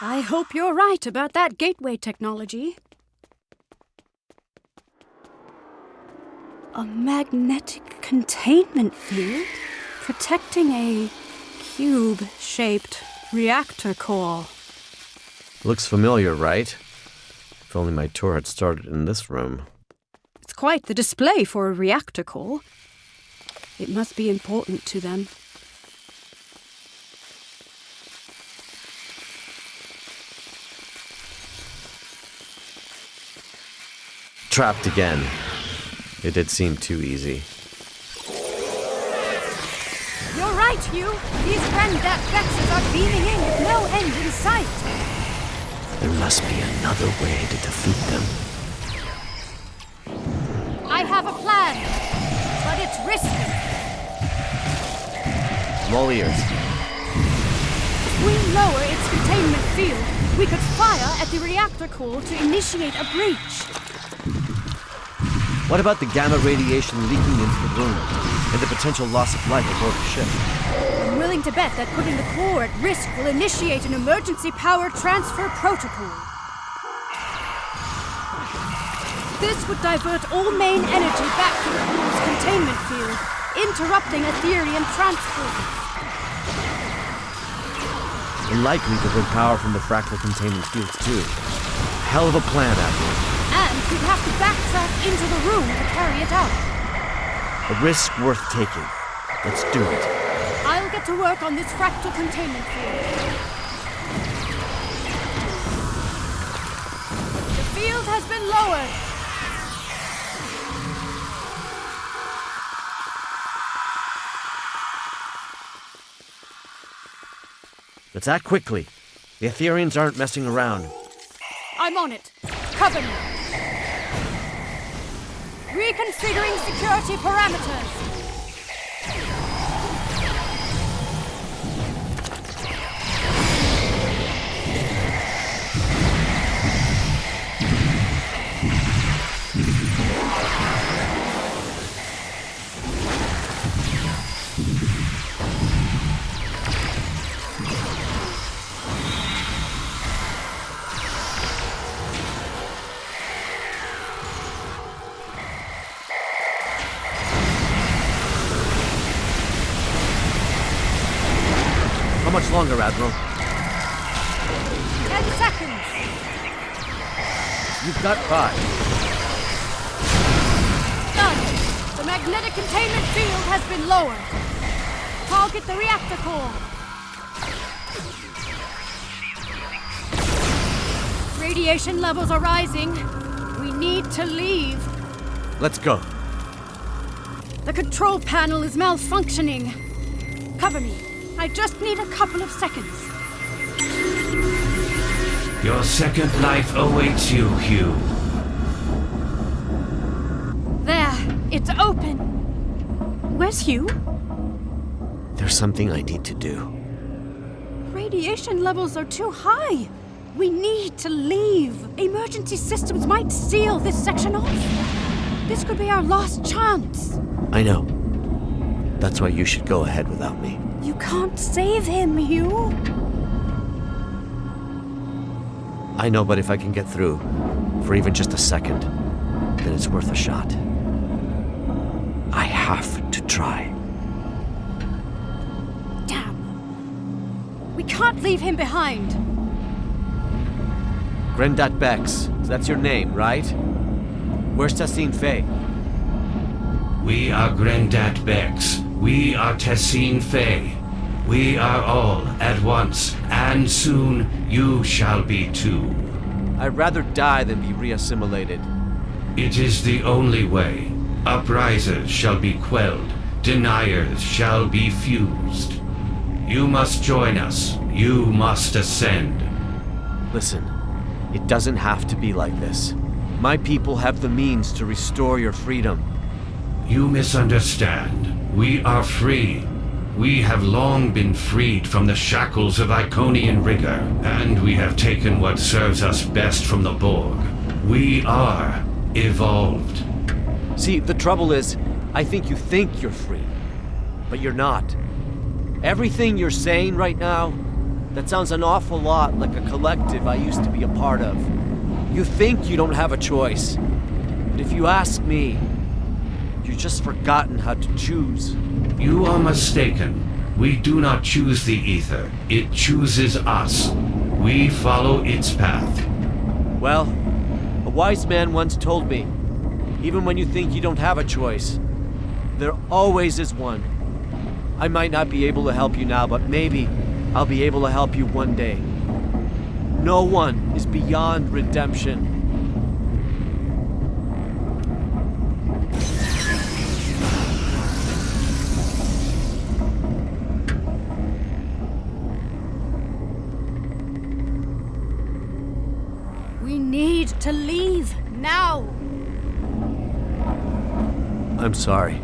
I hope you're right about that gateway technology. A magnetic containment field protecting a cube-shaped reactor core. Looks familiar, right? If only my tour had started in this room. It's quite the display for a reactor core. It must be important to them. Trapped again. It did seem too easy. You're right, Hugh. These Granddad Bexes are beaming in with no end in sight. There must be another way to defeat them. I have a plan, but it's risky. I'm all ears. If we lower its containment field, we could fire at the reactor core to initiate a breach. What about the gamma radiation leaking into the room? and the potential loss of life aboard the ship. I'm willing to bet that putting the core at risk will initiate an emergency power transfer protocol. This would divert all main energy back to the core's containment field, interrupting Aetherian transport. And likely divert power from the fractal containment fields too. Hell of a plan, Admiral. And we'd have to backtrack into the room to carry it out. A risk worth taking. Let's do it. I'll get to work on this fractal containment field. The field has been lowered. Let's act quickly. The Aetherians aren't messing around. I'm on it. Cover me. Reconfiguring security parameters. How much longer, Admiral? 10 seconds. You've got 5. Done. The magnetic containment field has been lowered. Target the reactor core. Radiation levels are rising. We need to leave. Let's go. The control panel is malfunctioning. Cover me. I just need a couple of seconds. Your second life awaits you, Hugh. There, it's open. Where's Hugh? There's something I need to do. Radiation levels are too high. We need to leave. Emergency systems might seal this section off. This could be our last chance. I know. That's why you should go ahead without me. You can't save him, Hugh. I know, but if I can get through, for even just a second, then it's worth a shot. I have to try. Damn. We can't leave him behind. Grendat Bex, that's your name, right? Where's Tassine Faye? We are Grendat Bex. We are Tassine Faye. We are all at once, and soon you shall be too. I'd rather die than be reassimilated. It is the only way. Uprisers shall be quelled. Deniers shall be fused. You must join us. You must ascend. Listen, it doesn't have to be like this. My people have the means to restore your freedom. You misunderstand. We are free. We have long been freed from the shackles of Iconian rigor, and we have taken what serves us best from the Borg. We are evolved. See, the trouble is, I think you think you're free, but you're not. Everything you're saying right now, that sounds an awful lot like a collective I used to be a part of. You think you don't have a choice, but if you ask me, you've just forgotten how to choose. You are mistaken. We do not choose the ether. It chooses us. We follow its path. Well, a wise man once told me, even when you think you don't have a choice, there always is one. I might not be able to help you now, but maybe I'll be able to help you one day. No one is beyond redemption. We need to leave now. I'm sorry.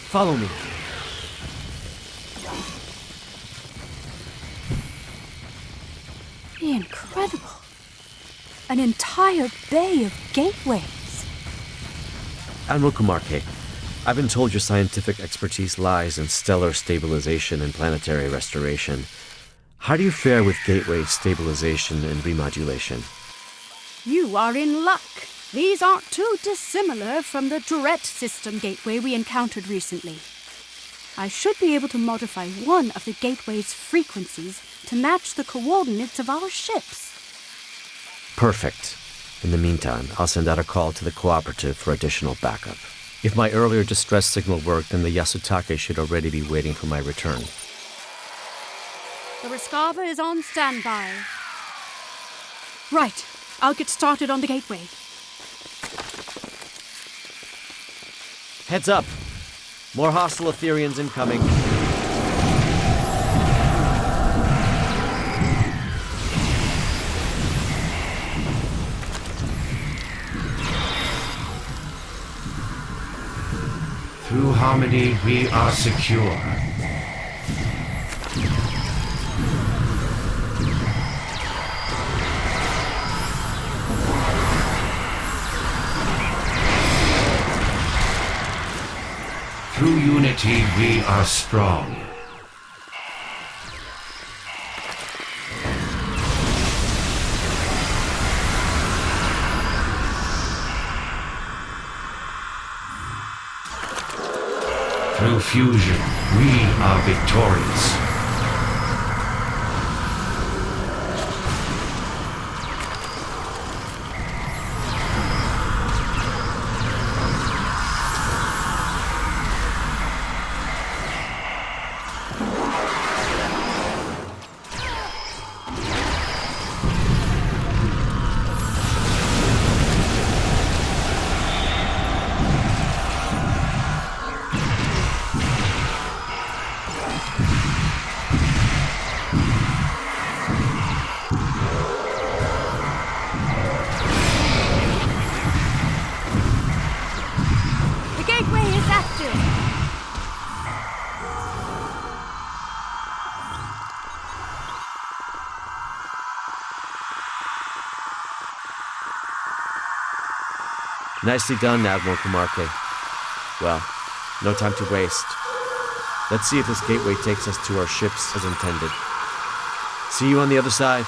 Follow me. Incredible. An entire bay of gateways. Admiral Kumarke, I've been told your scientific expertise lies in stellar stabilization and planetary restoration. How do you fare with gateway stabilization and remodulation? You are in luck. These aren't too dissimilar from the Tourette system gateway we encountered recently. I should be able to modify one of the gateway's frequencies to match the coordinates of our ships. Perfect. In the meantime, I'll send out a call to the cooperative for additional backup. If my earlier distress signal worked, then the Yasutake should already be waiting for my return. The Reskava is on standby. Right. I'll get started on the gateway. Heads up! More hostile Aetherians incoming. Through harmony, we are secure. Through unity, we are strong. Through fusion, we are victorious. Nicely done, Admiral Kumarke. Well, no time to waste. Let's see if this gateway takes us to our ships as intended. See you on the other side.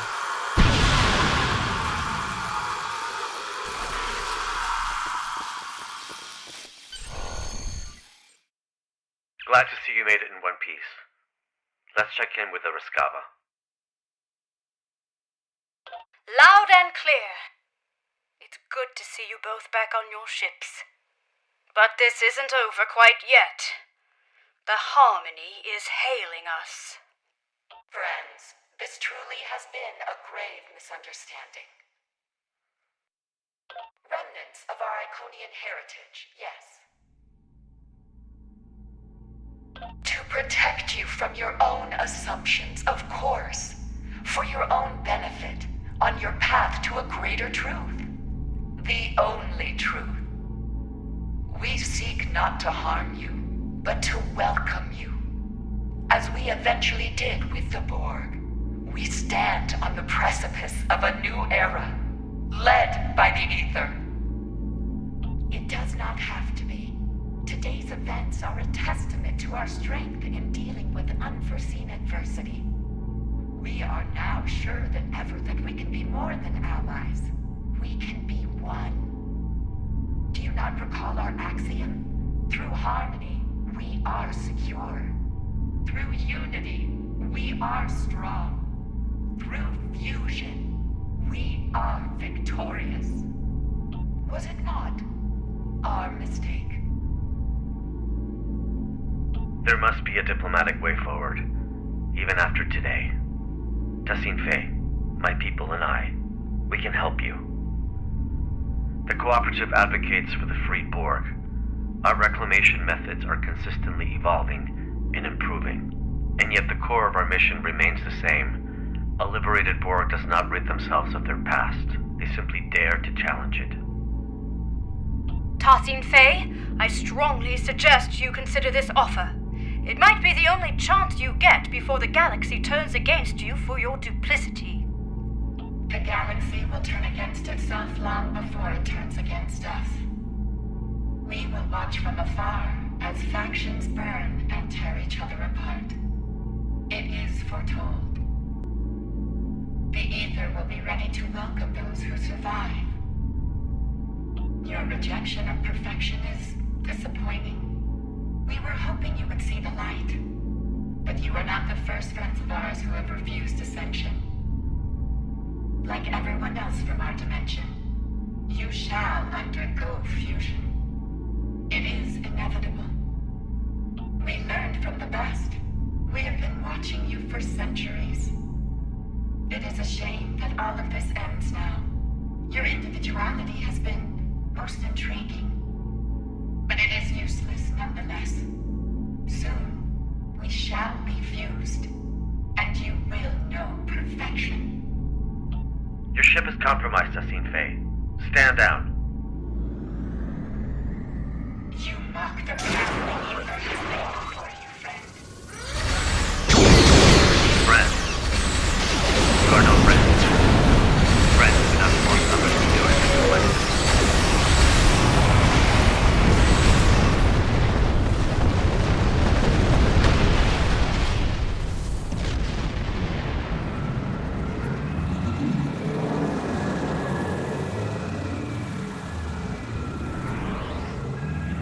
Glad to see you made it in one piece. Let's check in with the Reskava. Loud and clear. It's good to see you both back on your ships. But this isn't over quite yet. The Harmony is hailing us. Friends, this truly has been a grave misunderstanding. Remnants of our Iconian heritage, yes. To protect you from your own assumptions, of course. For your own benefit, on your path to a greater truth. The only truth. We seek not to harm you, but to welcome you. As we eventually did with the Borg, we stand on the precipice of a new era, led by the Aether. It does not have to be. Today's events are a testament to our strength in dealing with unforeseen adversity. We are now sure than ever that we can be more than allies. We can be one. Do you not recall our axiom? Through harmony, we are secure. Through unity, we are strong. Through fusion, we are victorious. Was it not our mistake? There must be a diplomatic way forward, even after today. Tassin Fei, my people and I, we can help you. The Cooperative advocates for the free Borg. Our reclamation methods are consistently evolving and improving, and yet the core of our mission remains the same. A liberated Borg does not rid themselves of their past. They simply dare to challenge it. Tassin Fei, I strongly suggest you consider this offer. It might be the only chance you get before the galaxy turns against you for your duplicity. The galaxy will turn against itself long before it turns against us. We will watch from afar as factions burn and tear each other apart. It is foretold. The Aether will be ready to welcome those who survive. Your rejection of perfection is disappointing. We were hoping you would see the light, but you are not the first friends of ours who have refused ascension. Like everyone else from our dimension, you shall undergo fusion. It is inevitable. We learned from the best. We have been watching you for centuries. It is a shame that all of this ends now. Your individuality has been most intriguing. But it is useless nonetheless. Soon, we shall be fused, and you will know perfection. Your ship is compromised, Asim Faye. Stand down. You mock the path the Aether has laid before you, friend. Friend. You are no friend. Friends do not force others to do as they like.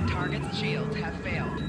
Target's shields have failed.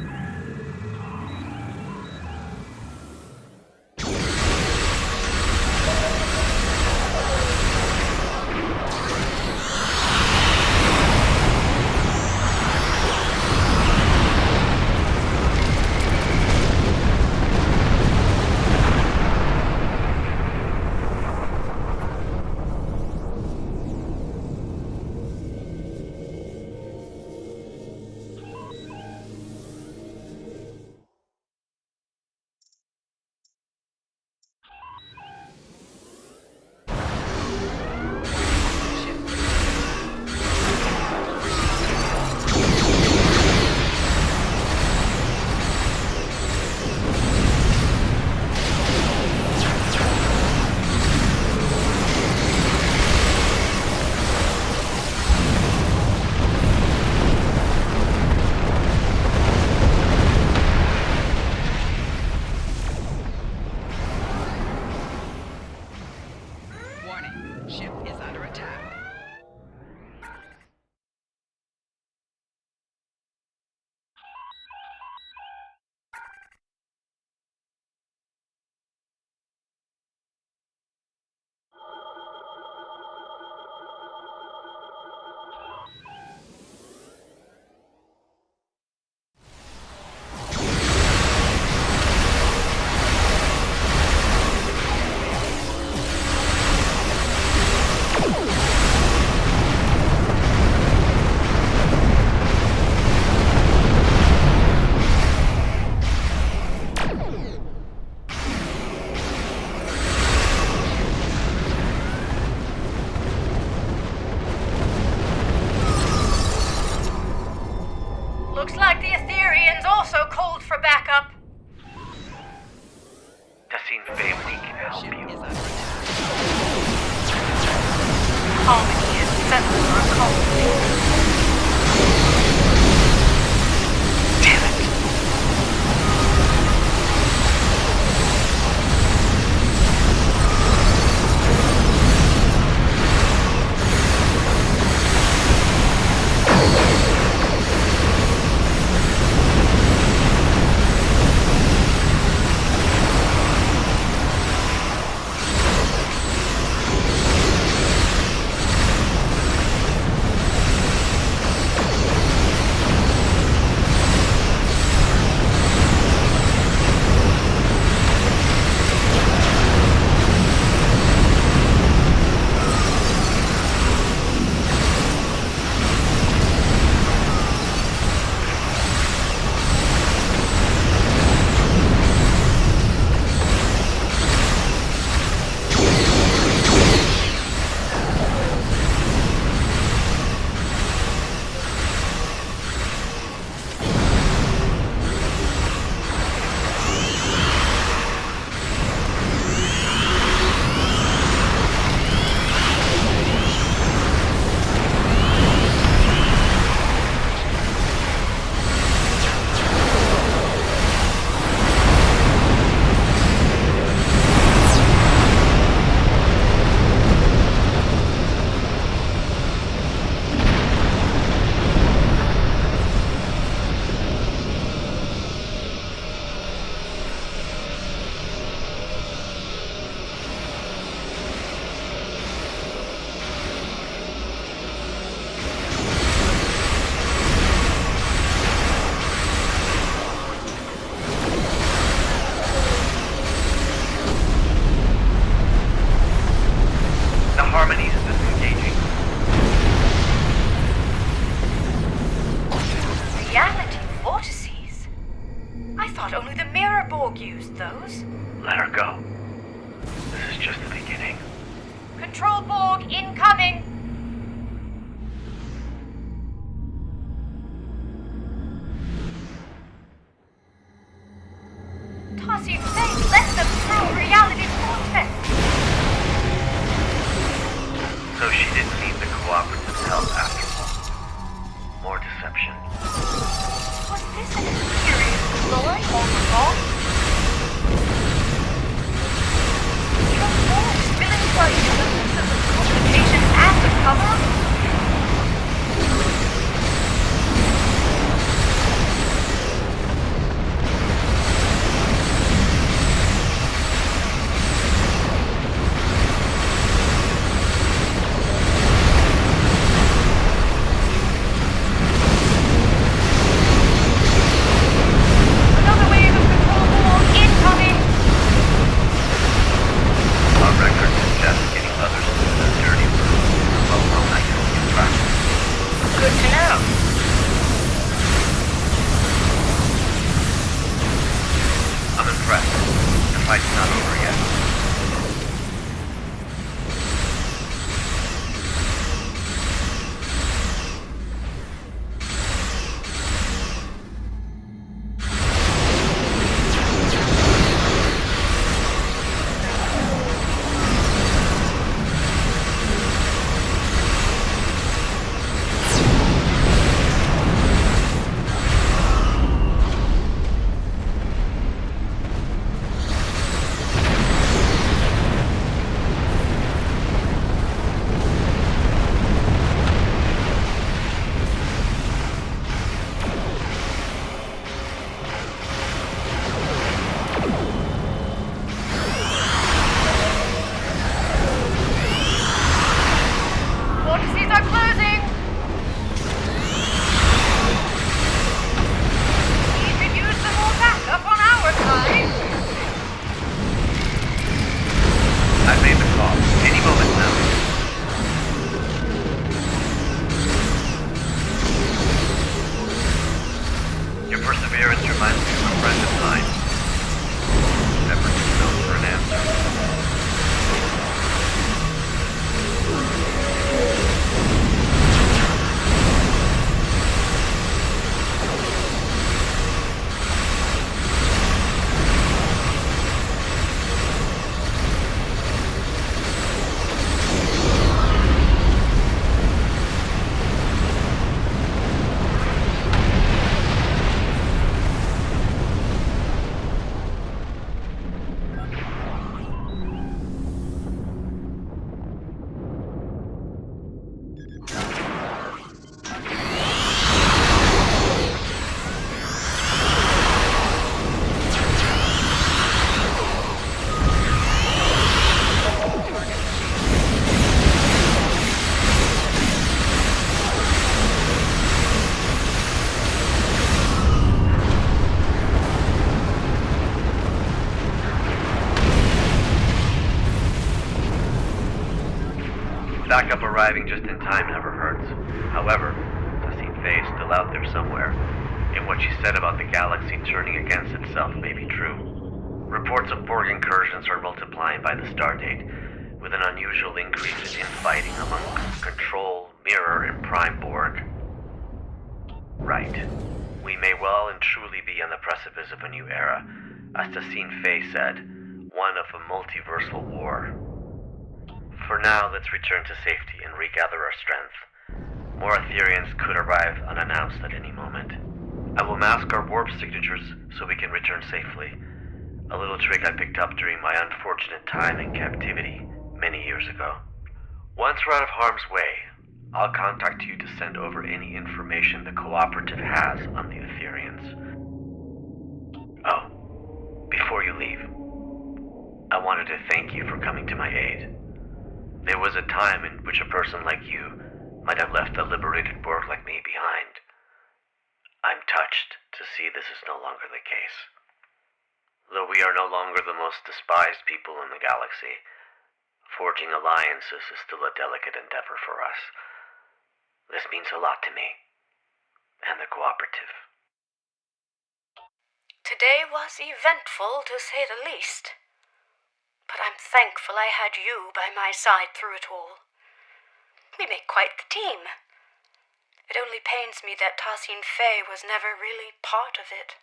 Ship is under attack. Looks like the Aetherians also called for backup. Asim Faye, we can help Ship you. is under attack. Harmony is settled on cold. Damn it! just the beginning. Control Borg incoming! Tassie, they let them through reality's vortex! So she didn't need the cooperative help after all. More deception. Was this an Aetherian ploy all along? Your Borg spilling by evidence of the complication and the cover-up? Backup arriving just in time never hurts. However, Tassim Faye is still out there somewhere, and what she said about the galaxy turning against itself may be true. Reports of Borg incursions are multiplying by the stardate, with an unusual increase in infighting among Control, Mirror, and Prime Borg. Right. We may well and truly be on the precipice of a new era, as Tassim Faye said, one of a multiversal war. For now, let's return to safety and regather our strength. More Aetherians could arrive unannounced at any moment. I will mask our warp signatures so we can return safely. A little trick I picked up during my unfortunate time in captivity many years ago. Once we're out of harm's way, I'll contact you to send over any information the Cooperative has on the Aetherians. Oh, before you leave, I wanted to thank you for coming to my aid. There was a time in which a person like you might have left a liberated Borg like me behind. I'm touched to see this is no longer the case. Though we are no longer the most despised people in the galaxy, forging alliances is still a delicate endeavor for us. This means a lot to me, and the Cooperative. Today was eventful, to say the least. But I'm thankful I had you by my side through it all. We make quite the team. It only pains me that Tassine Fey was never really part of it.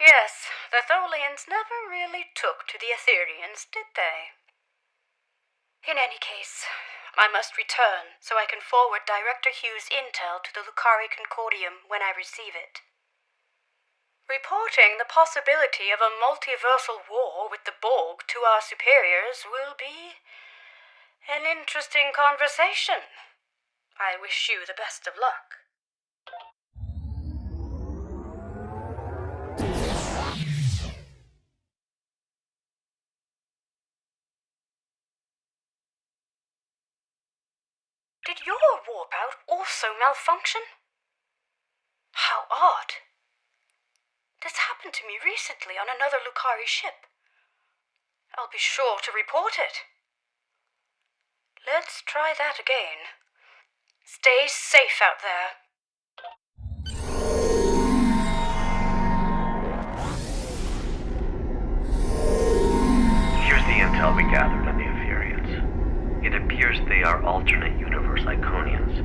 Yes, the Tholians never really took to the Aetherians, did they? In any case, I must return so I can forward Director Hugh's intel to the Lucari Concordium when I receive it. Reporting the possibility of a multiversal war with the Borg to our superiors will be an interesting conversation. I wish you the best of luck. Did your warp out also malfunction? How odd. This happened to me recently on another Lucari ship. I'll be sure to report it. Let's try that again. Stay safe out there. Here's the intel we gathered on the Aetherians. It appears they are alternate universe Iconians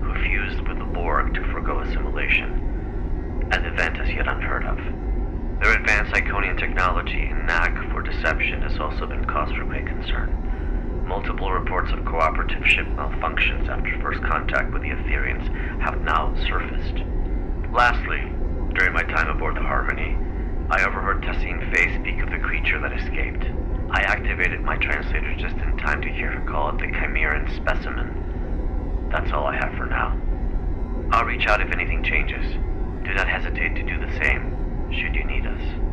who fused with the Borg to forgo assimilation, an event as yet unheard of. Their advanced Iconian technology and knack for deception has also been cause for great concern. Multiple reports of cooperative ship malfunctions after first contact with the Aetherians have now surfaced. Lastly, during my time aboard the Harmony, I overheard Tassine Fey speak of the creature that escaped. I activated my translator just in time to hear her call it the Chimeran specimen. That's all I have for now. I'll reach out if anything changes. Do not hesitate to do the same, should you need us.